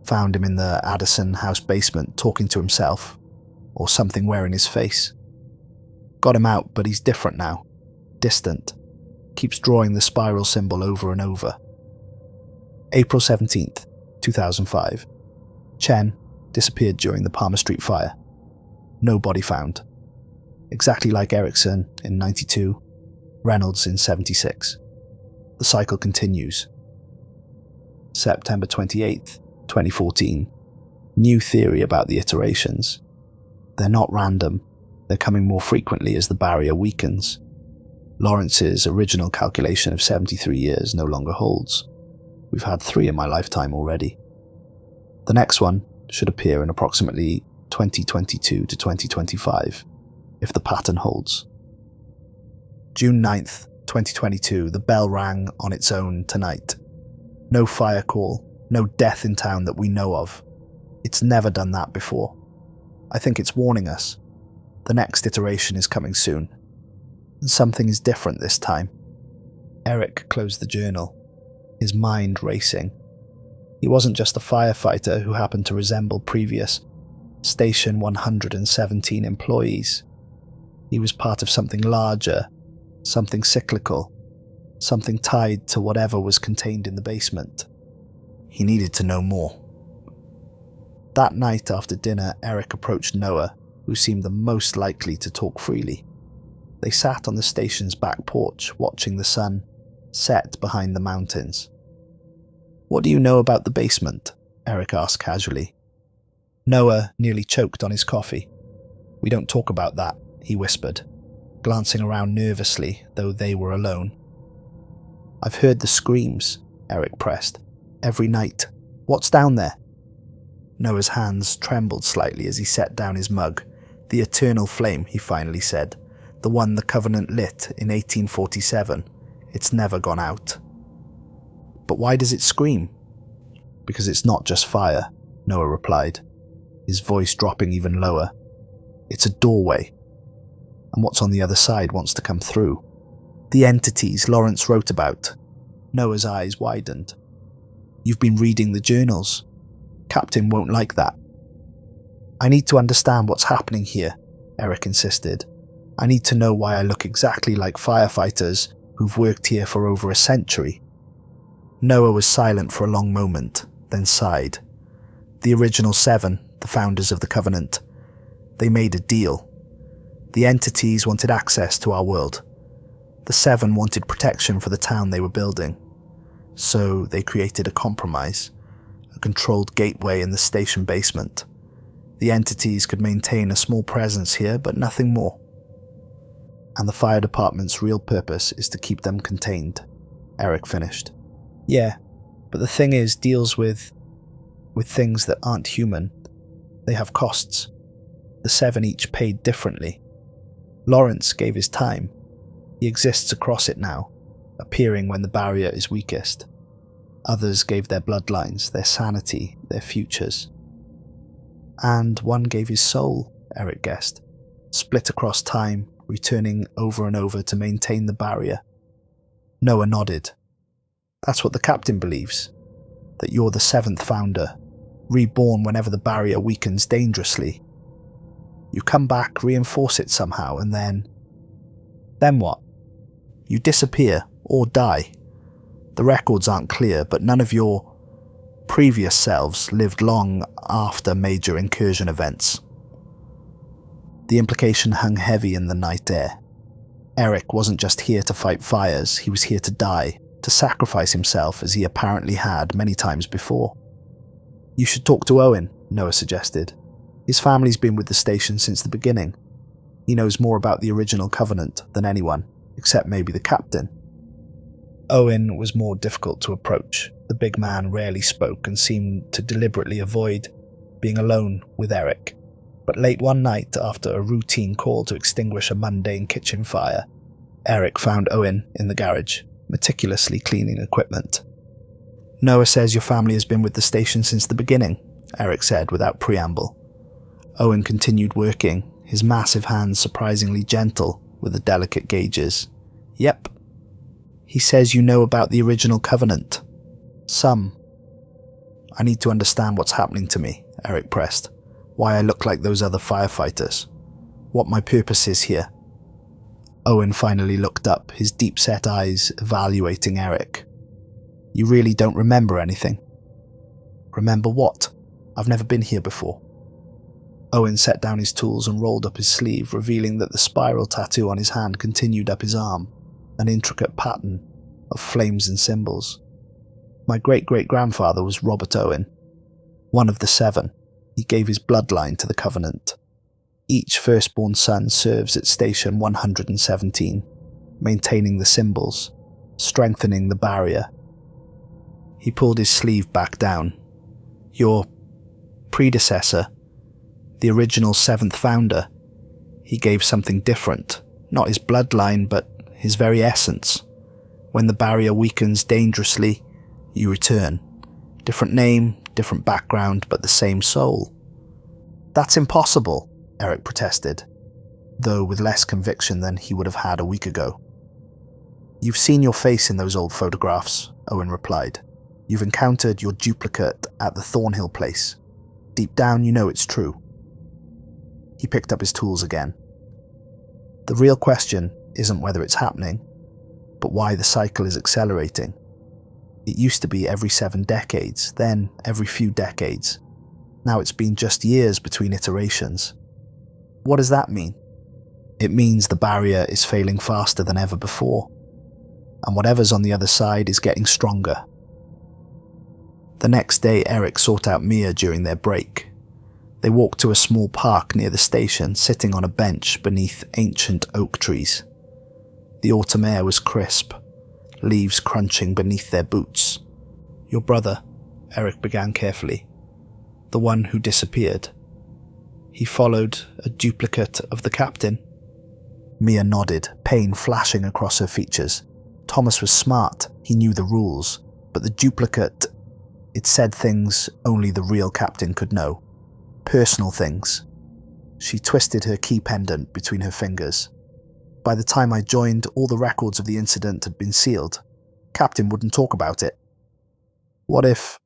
Found him in the Addison house basement talking to himself, or something wearing his face. Got him out, but he's different now. Distant. Keeps drawing the spiral symbol over and over. April 17th, 2005. Chen disappeared during the Palmer Street fire. No body found. Exactly like Erickson in 92, Reynolds in 76. The cycle continues. September 28th, 2014. New theory about the iterations. They're not random. They're coming more frequently as the barrier weakens. Lawrence's original calculation of 73 years no longer holds. We've had 3 in my lifetime already. The next one should appear in approximately 2022 to 2025, if the pattern holds. June 9th, 2022, the bell rang on its own tonight. No fire call, no death in town that we know of. It's never done that before. I think it's warning us. The next iteration is coming soon, and something is different this time. Eric closed the journal, his mind racing. He wasn't just a firefighter who happened to resemble previous Station 117 employees. He was part of something larger, something cyclical, something tied to whatever was contained in the basement. He needed to know more. That night after dinner, Eric approached Noah, who seemed the most likely to talk freely. They sat on the station's back porch, watching the sun set behind the mountains. "What do you know about the basement?" Eric asked casually. Noah nearly choked on his coffee. "We don't talk about that," he whispered, glancing around nervously, though they were alone. "I've heard the screams," Eric pressed. "Every night. What's down there?" Noah's hands trembled slightly as he set down his mug. "The eternal flame," he finally said. "The one the Covenant lit in 1847. It's never gone out." "But why does it scream?" "Because it's not just fire," Noah replied, his voice dropping even lower. "It's a doorway. And what's on the other side wants to come through. The entities Lawrence wrote about." Noah's eyes widened. "You've been reading the journals. Captain won't like that." "I need to understand what's happening here," Eric insisted. "I need to know why I look exactly like firefighters who've worked here for over a century." Noah was silent for a long moment, then sighed. "The original 7, the founders of the Covenant, they made a deal. The entities wanted access to our world. The 7 wanted protection for the town they were building. So they created a compromise, a controlled gateway in the station basement. The entities could maintain a small presence here, but nothing more. And the fire department's real purpose is to keep them contained," Eric finished. "Yeah, but the thing is, deals with things that aren't human. They have costs. The 7 each paid differently. Lawrence gave his time. He exists across it now, appearing when the barrier is weakest. Others gave their bloodlines, their sanity, their futures. And one gave his soul," Eric guessed, "split across time, returning over and over to maintain the barrier." Noah nodded. "That's what the captain believes, that you're the 7th founder, reborn whenever the barrier weakens dangerously. You come back, reinforce it somehow, and then what? You disappear or die. The records aren't clear, but none of your previous selves lived long after major incursion events." The implication hung heavy in the night air. Eric wasn't just here to fight fires, he was here to die, to sacrifice himself as he apparently had many times before. "You should talk to Owen," Noah suggested. "His family's been with the station since the beginning. He knows more about the original Covenant than anyone, except maybe the captain." Owen was more difficult to approach. The big man rarely spoke and seemed to deliberately avoid being alone with Eric. But late one night, after a routine call to extinguish a mundane kitchen fire, Eric found Owen in the garage, meticulously cleaning equipment. "Noah says your family has been with the station since the beginning," Eric said without preamble. Owen continued working, his massive hands surprisingly gentle with the delicate gauges. "Yep. He says you know about the original Covenant." "Some." "I need to understand what's happening to me," Eric pressed. "Why I look like those other firefighters. What my purpose is here." Owen finally looked up, his deep-set eyes evaluating Eric. "You really don't remember anything?" "Remember what? I've never been here before." Owen set down his tools and rolled up his sleeve, revealing that the spiral tattoo on his hand continued up his arm, an intricate pattern of flames and symbols. "My great-great-grandfather was Robert Owen, one of the 7. He gave his bloodline to the Covenant. Each firstborn son serves at Station 117, maintaining the symbols, strengthening the barrier." He pulled his sleeve back down. "Your predecessor, the original 7th founder, he gave something different, not his bloodline, but his very essence. When the barrier weakens dangerously, you return. Different name, different background, but the same soul." "That's impossible," Eric protested. though with less conviction than he would have had a week ago. "You've seen your face in those old photographs," Owen replied. "You've encountered your duplicate at the Thornhill place. Deep down, you know it's true." He picked up his tools again. "The real question isn't whether it's happening, but why the cycle is accelerating. It used to be every 7 decades, then every few decades. Now it's been just years between iterations. What does that mean? It means the barrier is failing faster than ever before, and whatever's on the other side is getting stronger." The next day, Eric sought out Mia during their break. They walked to a small park near the station, sitting on a bench beneath ancient oak trees. The autumn air was crisp, leaves crunching beneath their boots. "Your brother," Eric began carefully. "The one who disappeared. He followed a duplicate of the captain." Mia nodded, pain flashing across her features. Thomas was smart, he knew the rules, but the duplicate, it said things only the real captain could know. Personal things. She twisted her key pendant between her fingers. "By the time I joined, all the records of the incident had been sealed. Captain wouldn't talk about it." "What if..."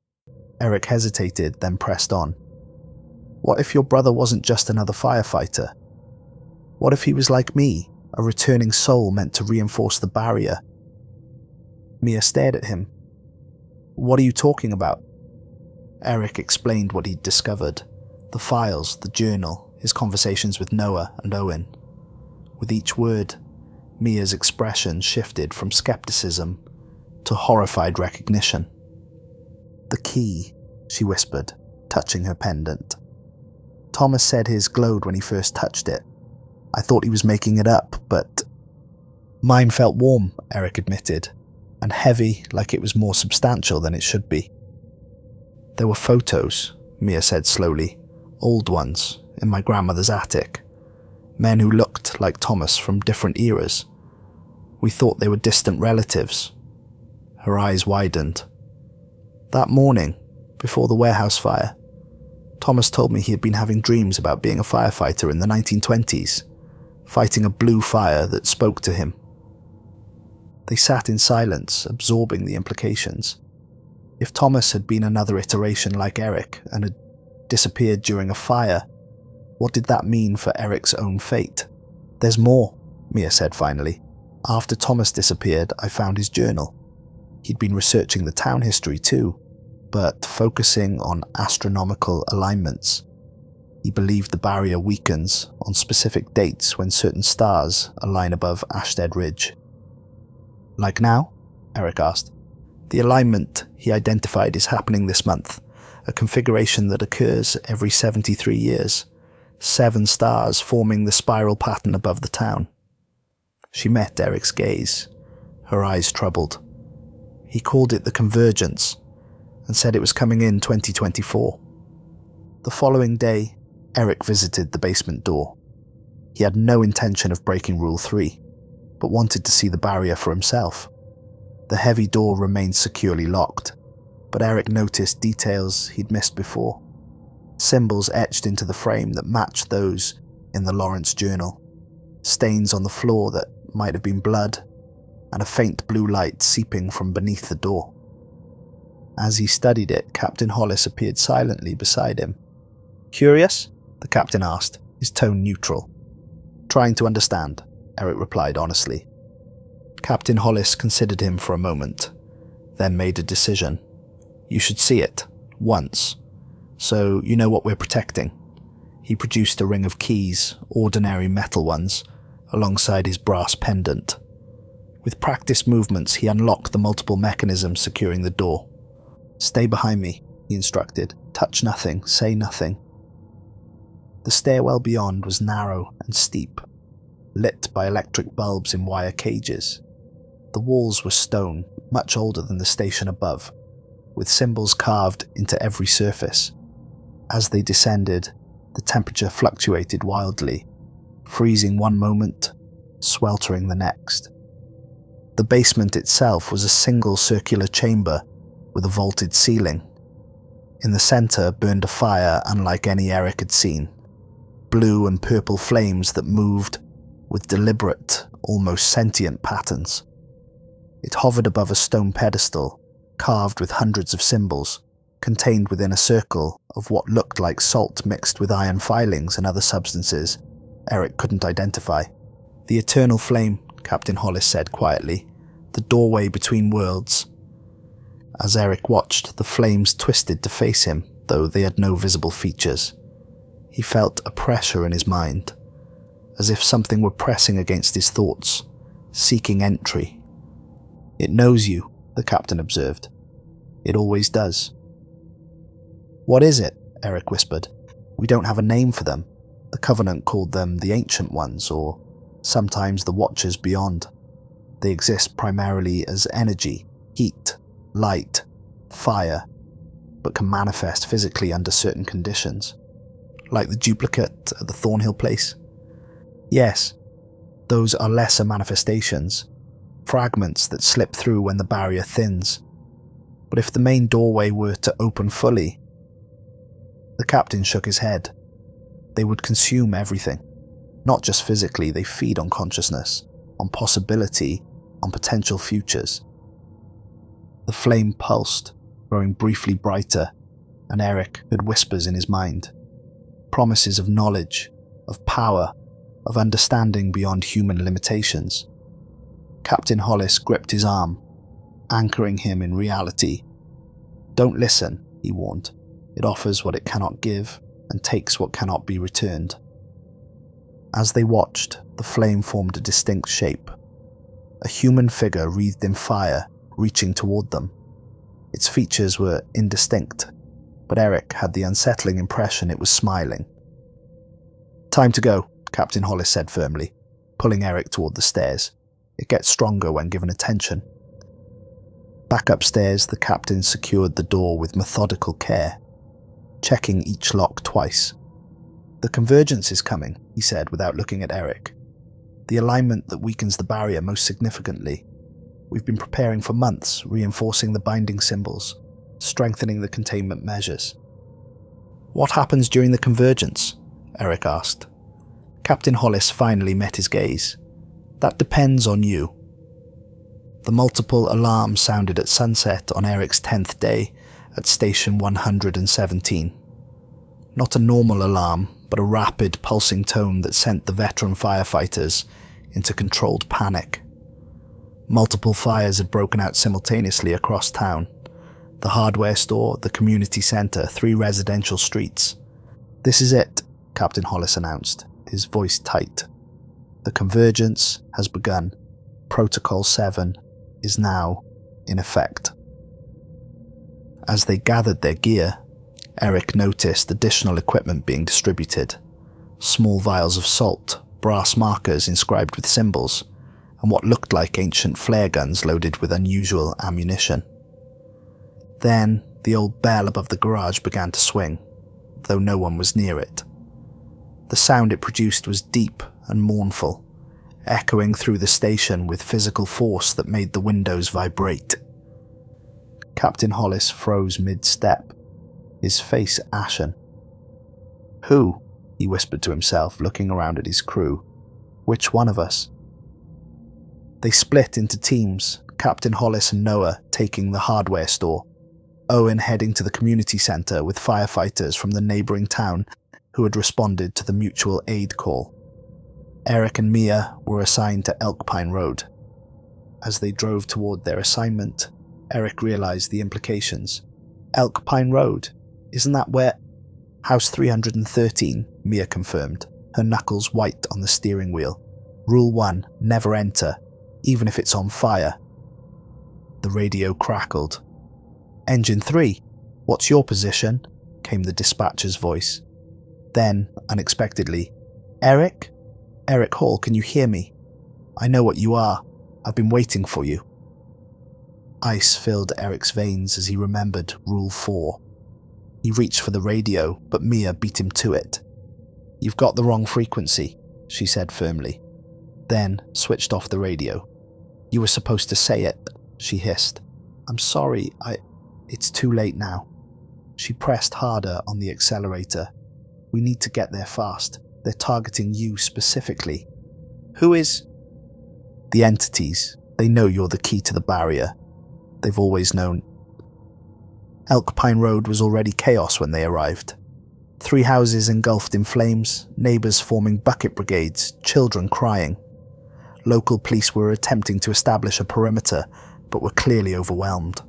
Eric hesitated, then pressed on. "What if your brother wasn't just another firefighter? What if he was like me, a returning soul meant to reinforce the barrier?" Mia stared at him. "What are you talking about?" Eric explained what he'd discovered. The files, the journal, his conversations with Noah and Owen. With each word, Mia's expression shifted from skepticism to horrified recognition. "The key," she whispered, touching her pendant. "Thomas said his glowed when he first touched it. I thought he was making it up, but..." "Mine felt warm," Eric admitted, "and heavy, like it was more substantial than it should be." "There were photos," Mia said slowly. "Old ones, in my grandmother's attic. Men who looked like Thomas from different eras. We thought they were distant relatives." Her eyes widened. "That morning, before the warehouse fire, Thomas told me he had been having dreams about being a firefighter in the 1920s, fighting a blue fire that spoke to him." They sat in silence, absorbing the implications. If Thomas had been another iteration like Eric and had disappeared during a fire, what did that mean for Eric's own fate? "There's more," Mia said finally. "After Thomas disappeared, I found his journal. He'd been researching the town history too, but focusing on astronomical alignments. He believed the barrier weakens on specific dates when certain stars align above Ashstead Ridge." "Like now?" Eric asked. "The alignment he identified is happening this month, a configuration that occurs every 73 years, 7 stars forming the spiral pattern above the town." She met Eric's gaze, her eyes troubled. "He called it the convergence, and said it was coming in 2024. The following day, Eric visited the basement door. He had no intention of breaking Rule 3, but wanted to see the barrier for himself. The heavy door remained securely locked, but Eric noticed details he'd missed before. Symbols etched into the frame that matched those in the Lawrence journal. Stains on the floor that might have been blood, and a faint blue light seeping from beneath the door. As he studied it, Captain Hollis appeared silently beside him. "Curious?" the captain asked, his tone neutral. "Trying to understand," Eric replied honestly. Captain Hollis considered him for a moment, then made a decision. "You should see it, once, so you know what we're protecting." He produced a ring of keys, ordinary metal ones, alongside his brass pendant. With practiced movements, he unlocked the multiple mechanisms securing the door. "Stay behind me," he instructed. "Touch nothing, say nothing." The stairwell beyond was narrow and steep, lit by electric bulbs in wire cages. The walls were stone, much older than the station above, with symbols carved into every surface. As they descended, the temperature fluctuated wildly, freezing one moment, sweltering the next. The basement itself was a single circular chamber with a vaulted ceiling. In the center burned a fire unlike any Eric had seen. Blue and purple flames that moved with deliberate, almost sentient patterns. It hovered above a stone pedestal, carved with hundreds of symbols, contained within a circle of what looked like salt mixed with iron filings and other substances Eric couldn't identify. "The eternal flame," Captain Hollis said quietly, "the doorway between worlds." As Eric watched, the flames twisted to face him, though they had no visible features. He felt a pressure in his mind, as if something were pressing against his thoughts, seeking entry. "It knows you," the captain observed. "It always does." "What is it?" Eric whispered. "We don't have a name for them. The Covenant called them the Ancient Ones, or sometimes the Watchers Beyond. They exist primarily as energy, heat, light, fire, but can manifest physically under certain conditions. Like the duplicate at the Thornhill place? Yes, those are lesser manifestations, fragments that slip through when the barrier thins. But if the main doorway were to open fully..." The captain shook his head. "They would consume everything. Not just physically, they feed on consciousness, on possibility, on potential futures." The flame pulsed, growing briefly brighter, and Eric heard whispers in his mind. Promises of knowledge, of power, of understanding beyond human limitations. Captain Hollis gripped his arm, anchoring him in reality. "Don't listen," he warned. "It offers what it cannot give, and takes what cannot be returned." As they watched, the flame formed a distinct shape. A human figure wreathed in fire, reaching toward them. Its features were indistinct, but Eric had the unsettling impression it was smiling. "Time to go," Captain Hollis said firmly, pulling Eric toward the stairs. "It gets stronger when given attention." Back upstairs, the captain secured the door with methodical care, checking each lock twice. "The convergence is coming," he said without looking at Eric. "The alignment that weakens the barrier most significantly. We've been preparing for months, reinforcing the binding symbols, strengthening the containment measures." "What happens during the convergence?" Eric asked. Captain Hollis finally met his gaze. "That depends on you." The multiple alarms sounded at sunset on Eric's 10th day at Station 117. Not a normal alarm, but a rapid, pulsing tone that sent the veteran firefighters into controlled panic. Multiple fires had broken out simultaneously across town. The hardware store, the community centre, 3 residential streets. "This is it," Captain Hollis announced, his voice tight. "The convergence has begun. Protocol 7 is now in effect." As they gathered their gear, Eric noticed additional equipment being distributed. Small vials of salt, brass markers inscribed with symbols, and what looked like ancient flare guns loaded with unusual ammunition. Then, the old bell above the garage began to swing, though no one was near it. The sound it produced was deep and mournful, echoing through the station with physical force that made the windows vibrate. Captain Hollis froze mid-step, his face ashen. "Who?" he whispered to himself, looking around at his crew. "Which one of us?" They split into teams, Captain Hollis and Noah taking the hardware store, Owen heading to the community centre with firefighters from the neighbouring town who had responded to the mutual aid call. Eric and Mia were assigned to Elk Pine Road. As they drove toward their assignment, Eric realised the implications. "Elk Pine Road? Isn't that where—" "House 313, Mia confirmed, her knuckles white on the steering wheel. "Rule 1, never enter, even if it's on fire." The radio crackled. "Engine 3, what's your position?" came the dispatcher's voice. Then, unexpectedly, "Eric? Eric Hall, can you hear me? I know what you are. I've been waiting for you." Ice filled Eric's veins as he remembered Rule 4. He reached for the radio, but Mia beat him to it. "You've got the wrong frequency," she said firmly, then switched off the radio. "You were supposed to say it," she hissed. "I'm sorry, It's too late now." She pressed harder on the accelerator. "We need to get there fast. They're targeting you specifically." Who is? The entities. They know you're the key to the barrier. They've always known. Elk Pine Road was already chaos when they arrived. 3 houses engulfed in flames, neighbours forming bucket brigades, children crying. Local police were attempting to establish a perimeter, but were clearly overwhelmed.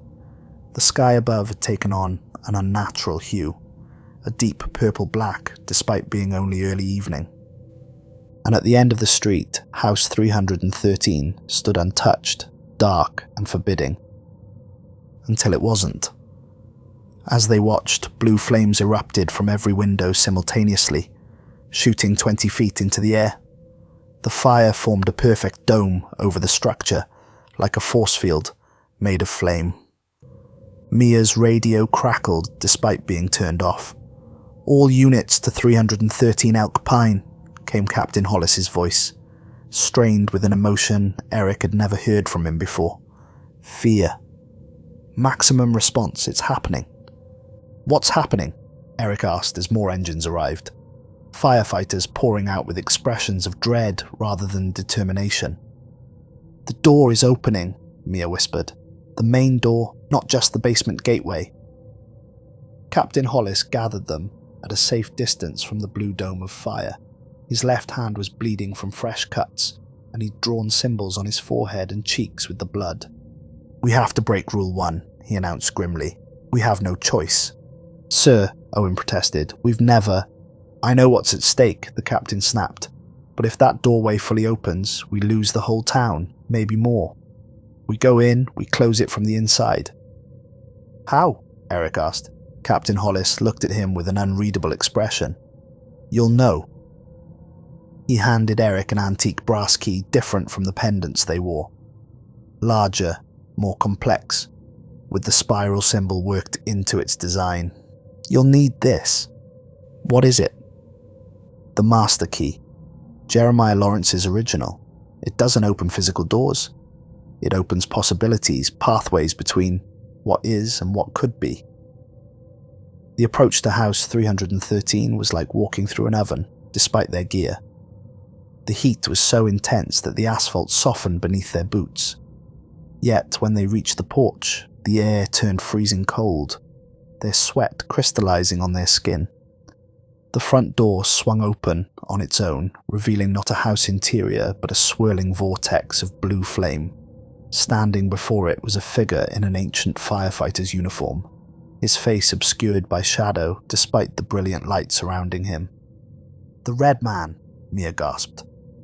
The sky above had taken on an unnatural hue, a deep purple-black despite being only early evening. And at the end of the street, house 313 stood untouched, dark and forbidding. Until it wasn't. As they watched, blue flames erupted from every window simultaneously, shooting 20 feet into the air. The fire formed a perfect dome over the structure, like a force field made of flame. Mia's radio crackled despite being turned off. "All units to 313 Elk Pine," came Captain Hollis's voice, strained with an emotion Eric had never heard from him before. Fear. Maximum response, it's happening. "What's happening?" Eric asked as more engines arrived. Firefighters pouring out with expressions of dread rather than determination. "The door is opening," Mia whispered. "The main door, not just the basement gateway." Captain Hollis gathered them at a safe distance from the blue dome of fire. His left hand was bleeding from fresh cuts, and he'd drawn symbols on his forehead and cheeks with the blood. "We have to break Rule 1, he announced grimly. "We have no choice." "Sir," Owen protested, "we've never—" "I know what's at stake," the captain snapped. "But if that doorway fully opens, we lose the whole town, maybe more. We go in, we close it from the inside." "How?" Eric asked. Captain Hollis looked at him with an unreadable expression. "You'll know." He handed Eric an antique brass key different from the pendants they wore. Larger, more complex, with the spiral symbol worked into its design. "You'll need this." "What is it?" "The master key. Jeremiah Lawrence's original. It doesn't open physical doors. It opens possibilities, pathways between what is and what could be." The approach to House 313 was like walking through an oven, despite their gear. The heat was so intense that the asphalt softened beneath their boots. Yet, when they reached the porch, the air turned freezing cold, their sweat crystallizing on their skin. The front door swung open on its own, revealing not a house interior but a swirling vortex of blue flame. Standing before it was a figure in an ancient firefighter's uniform, his face obscured by shadow despite the brilliant light surrounding him. "The Red Man," Mia gasped.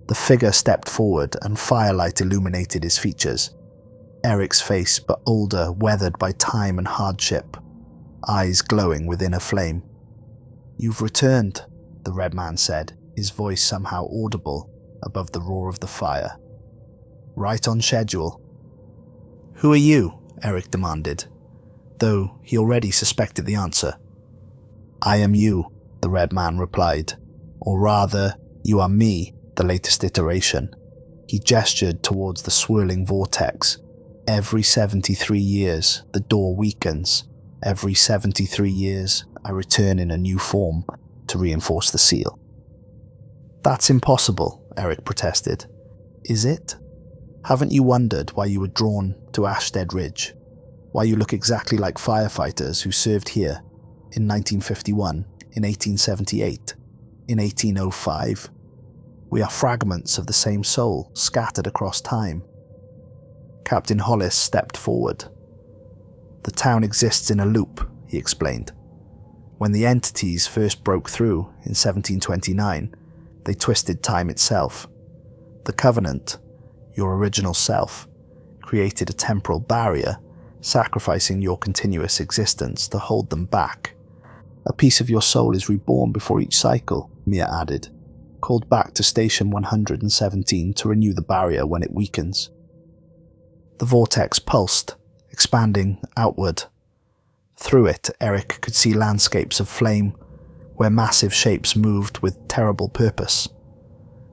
The figure stepped forward and firelight illuminated his features. Eric's face, but older, weathered by time and hardship, eyes glowing within a flame. "You've returned," the Red Man said, his voice somehow audible above the roar of the fire. "Right on schedule." "Who are you?" Eric demanded, though he already suspected the answer. "I am you," the Red Man replied. "Or rather, you are me, the latest iteration." He gestured towards the swirling vortex. "Every 73 years, the door weakens. Every 73 years, I return in a new form to reinforce the seal." "That's impossible," Eric protested. "Is it? Haven't you wondered why you were drawn to Ashstead Ridge? Why you look exactly like firefighters who served here in 1951, in 1878, in 1805? We are fragments of the same soul, scattered across time." Captain Hollis stepped forward. "The town exists in a loop," he explained. "When the entities first broke through in 1729, they twisted time itself. The Covenant, your original self, created a temporal barrier, sacrificing your continuous existence to hold them back. A piece of your soul is reborn before each cycle," Mia added, "called back to Station 117 to renew the barrier when it weakens." The vortex pulsed, expanding outward. Through it, Eric could see landscapes of flame, where massive shapes moved with terrible purpose.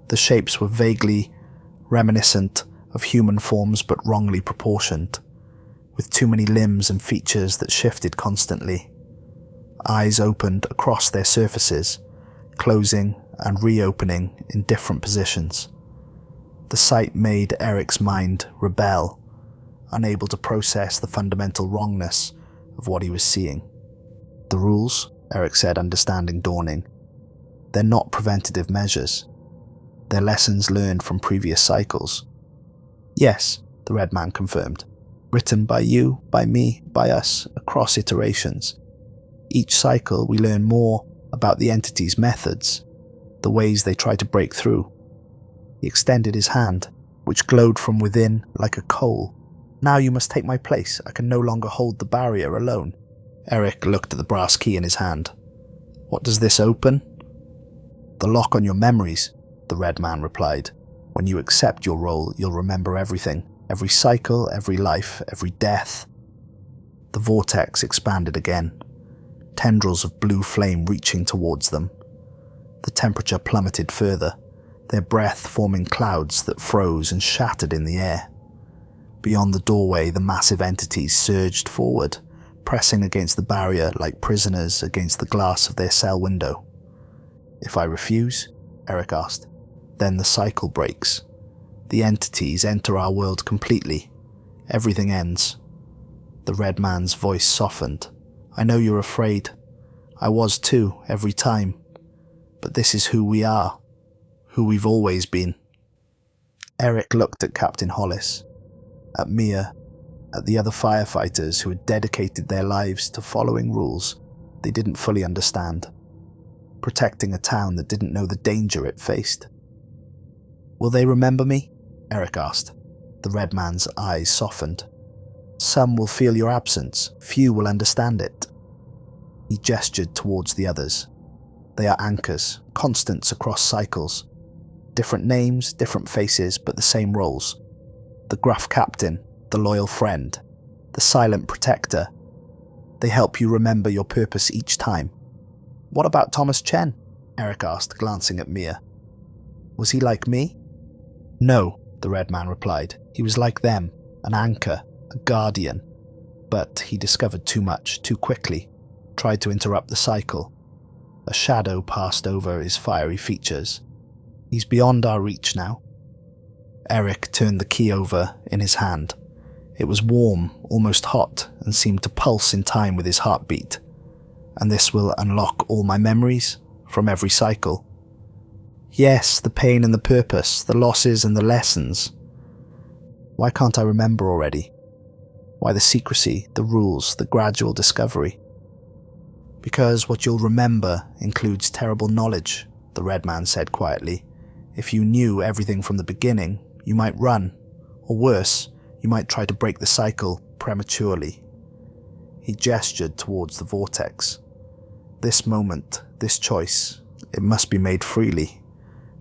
The shapes were vaguely reminiscent of human forms but wrongly proportioned, with too many limbs and features that shifted constantly. Eyes opened across their surfaces, closing and reopening in different positions. The sight made Eric's mind rebel, unable to process the fundamental wrongness of what he was seeing. The rules, Eric said, understanding dawning. They're not preventative measures. They're lessons learned from previous cycles. Yes, the Red Man confirmed. Written by you, by me, by us, across iterations. Each cycle we learn more about the entity's methods, the ways they try to break through. He extended his hand, which glowed from within like a coal. Now you must take my place. I can no longer hold the barrier alone. Eric looked at the brass key in his hand. What does this open? The lock on your memories, the Red Man replied. When you accept your role, you'll remember everything. Every cycle, every life, every death. The vortex expanded again. Tendrils of blue flame reaching towards them. The temperature plummeted further, their breath forming clouds that froze and shattered in the air. Beyond the doorway, the massive entities surged forward, pressing against the barrier like prisoners against the glass of their cell window. If I refuse? Eric asked. Then the cycle breaks. The entities enter our world completely. Everything ends. The Red Man's voice softened. I know you're afraid. I was too, every time. But this is who we are. Who we've always been. Eric looked at Captain Hollis, at Mia, at the other firefighters who had dedicated their lives to following rules they didn't fully understand, protecting a town that didn't know the danger it faced. Will they remember me? Eric asked. The Red Man's eyes softened. Some will feel your absence, few will understand it. He gestured towards the others. They are anchors, constants across cycles. Different names, different faces, but the same roles. The gruff captain, the loyal friend, the silent protector. They help you remember your purpose each time. What about Thomas Chen? Eric asked, glancing at Mia. Was he like me? No, the Red Man replied. He was like them, an anchor, a guardian. But he discovered too much, too quickly, tried to interrupt the cycle. A shadow passed over his fiery features. He's beyond our reach now. Eric turned the key over in his hand. It was warm, almost hot, and seemed to pulse in time with his heartbeat. And this will unlock all my memories from every cycle. Yes, the pain and the purpose, the losses and the lessons. Why can't I remember already? Why the secrecy, the rules, the gradual discovery? Because what you'll remember includes terrible knowledge, the Red Man said quietly. If you knew everything from the beginning, you might run. Or worse, you might try to break the cycle prematurely. He gestured towards the vortex. This moment, this choice, it must be made freely,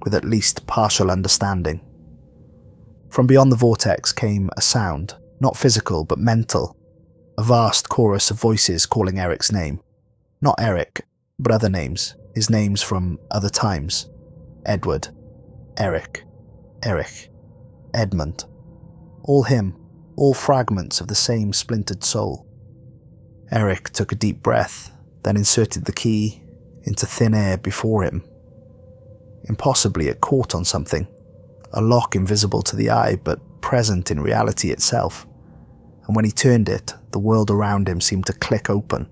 with at least partial understanding. From beyond the vortex came a sound, not physical but mental, a vast chorus of voices calling Eric's name. Not Eric, but other names, his names from other times. Edward, Eric, Edmund. All him, all fragments of the same splintered soul. Eric took a deep breath, then inserted the key into thin air before him. Impossibly, it caught on something, a lock invisible to the eye but present in reality itself. And when he turned it, the world around him seemed to click open.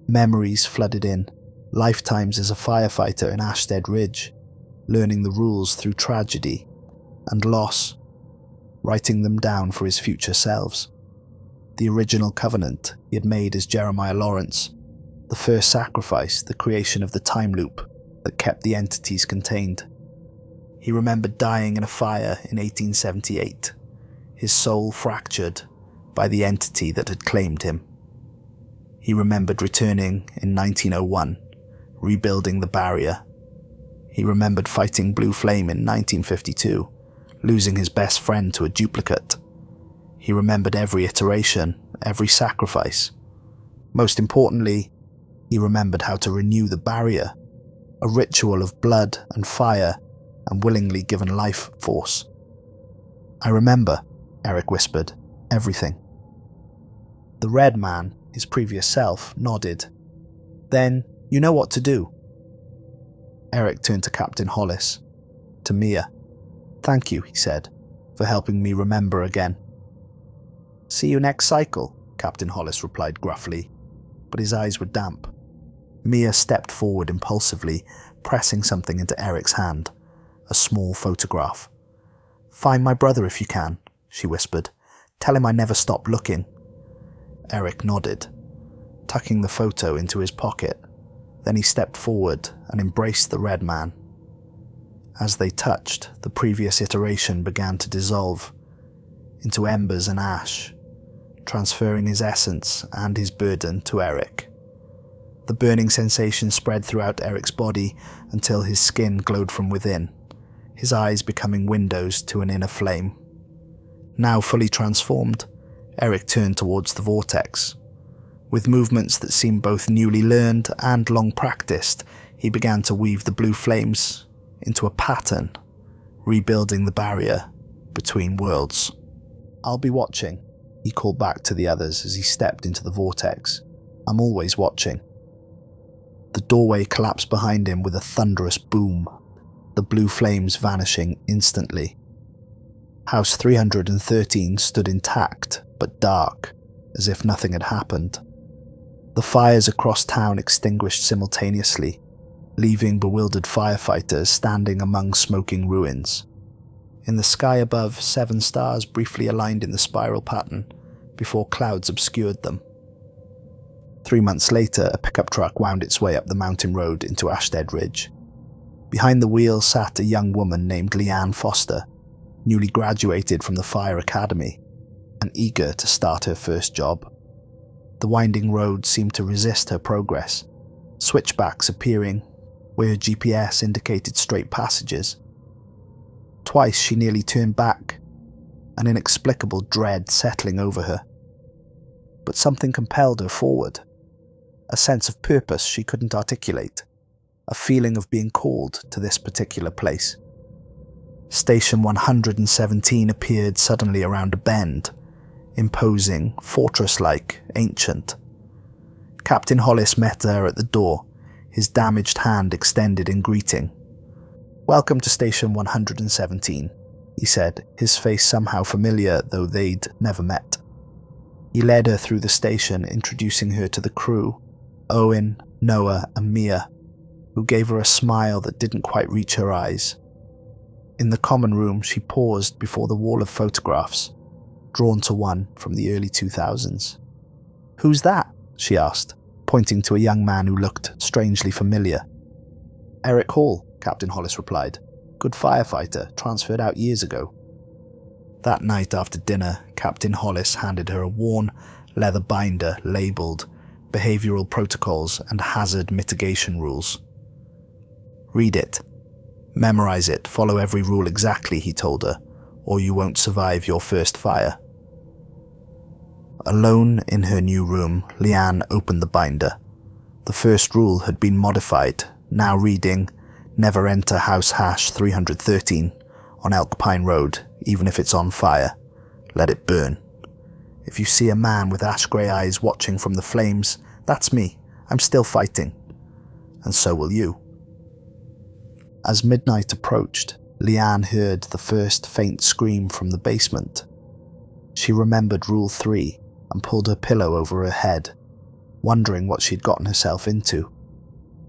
Memories flooded in, lifetimes as a firefighter in Ashstead Ridge, learning the rules through tragedy and loss, writing them down for his future selves. The original covenant he had made as Jeremiah Lawrence, the first sacrifice, the creation of the time loop that kept the entities contained. He remembered dying in a fire in 1878, his soul fractured by the entity that had claimed him. He remembered returning in 1901, rebuilding the barrier. He remembered fighting Blue Flame in 1952, losing his best friend to a duplicate. He remembered every iteration, every sacrifice. Most importantly, he remembered how to renew the barrier, a ritual of blood and fire and willingly given life force. I remember, Eric whispered, everything. The Red Man, his previous self, nodded. Then, you know what to do. Eric turned to Captain Hollis, to Mia. "Thank you," he said, "for helping me remember again." "See you next cycle," Captain Hollis replied gruffly, but his eyes were damp. Mia stepped forward impulsively, pressing something into Eric's hand, a small photograph. "Find my brother if you can," she whispered. "Tell him I never stopped looking." Eric nodded, tucking the photo into his pocket. Then he stepped forward and embraced the red man. As they touched, the previous iteration began to dissolve into embers and ash, transferring his essence and his burden to Eric. The burning sensation spread throughout Eric's body until his skin glowed from within, his eyes becoming windows to an inner flame. Now fully transformed, Eric turned towards the vortex. With movements that seemed both newly learned and long practiced, he began to weave the blue flames into a pattern, rebuilding the barrier between worlds. "I'll be watching," he called back to the others as he stepped into the vortex. "I'm always watching." The doorway collapsed behind him with a thunderous boom, the blue flames vanishing instantly. House 313 stood intact but dark, as if nothing had happened. The fires across town extinguished simultaneously, leaving bewildered firefighters standing among smoking ruins. In the sky above, 7 stars briefly aligned in the spiral pattern before clouds obscured them. 3 months later, a pickup truck wound its way up the mountain road into Ashstead Ridge. Behind the wheel sat a young woman named Leanne Foster, newly graduated from the fire academy and eager to start her first job. The winding road seemed to resist her progress, switchbacks appearing where her GPS indicated straight passages. Twice she nearly turned back, an inexplicable dread settling over her. But something compelled her forward, a sense of purpose she couldn't articulate, a feeling of being called to this particular place. Station 117 appeared suddenly around a bend, imposing, fortress-like, ancient. Captain Hollis met her at the door, his damaged hand extended in greeting. "Welcome to Station 117, he said, his face somehow familiar though they'd never met. He led her through the station, introducing her to the crew, Owen, Noah and Mia, who gave her a smile that didn't quite reach her eyes. In the common room, she paused before the wall of photographs, drawn to one from the early 2000s. "Who's that?" she asked, pointing to a young man who looked strangely familiar. "Eric Hall," Captain Hollis replied. "Good firefighter, transferred out years ago." That night after dinner, Captain Hollis handed her a worn leather binder labelled Behavioural Protocols and Hazard Mitigation Rules. "Read it. Memorise it, follow every rule exactly," he told her, "or you won't survive your first fire." Alone in her new room, Leanne opened the binder. The first rule had been modified, now reading, "Never enter house hash 313 on Elk Pine Road, even if it's on fire. Let it burn. If you see a man with ash-grey eyes watching from the flames, that's me. I'm still fighting. And so will you." As midnight approached, Leanne heard the first faint scream from the basement. She remembered Rule 3 and pulled her pillow over her head, wondering what she'd gotten herself into.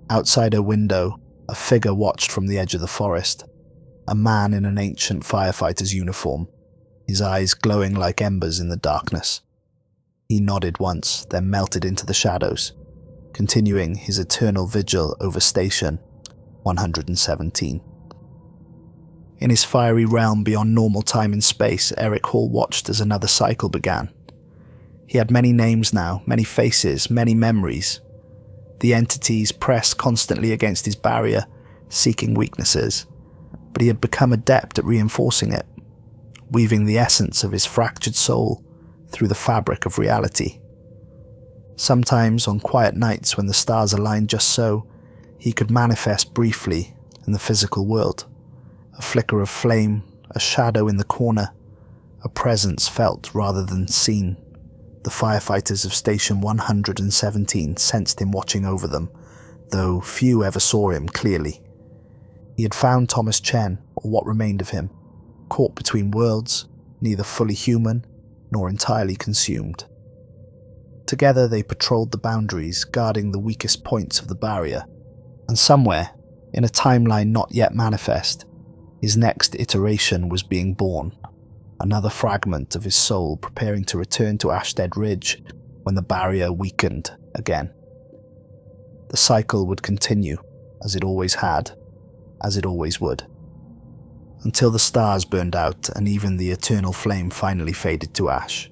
Outside her window, a figure watched from the edge of the forest, a man in an ancient firefighter's uniform, his eyes glowing like embers in the darkness. He nodded once, then melted into the shadows, continuing his eternal vigil over Station 117. In his fiery realm beyond normal time and space, Eric Hall watched as another cycle began. He had many names now, many faces, many memories. The entities pressed constantly against his barrier, seeking weaknesses, but he had become adept at reinforcing it, weaving the essence of his fractured soul through the fabric of reality. Sometimes, on quiet nights when the stars aligned just so, he could manifest briefly in the physical world. A flicker of flame, a shadow in the corner, a presence felt rather than seen. The firefighters of Station 117 sensed him watching over them, though few ever saw him clearly. He had found Thomas Chen, or what remained of him, caught between worlds, neither fully human nor entirely consumed. Together they patrolled the boundaries, guarding the weakest points of the barrier, and somewhere, in a timeline not yet manifest, his next iteration was being born, another fragment of his soul preparing to return to Ashstead Ridge when the barrier weakened again. The cycle would continue, as it always had, as it always would, until the stars burned out and even the eternal flame finally faded to ash.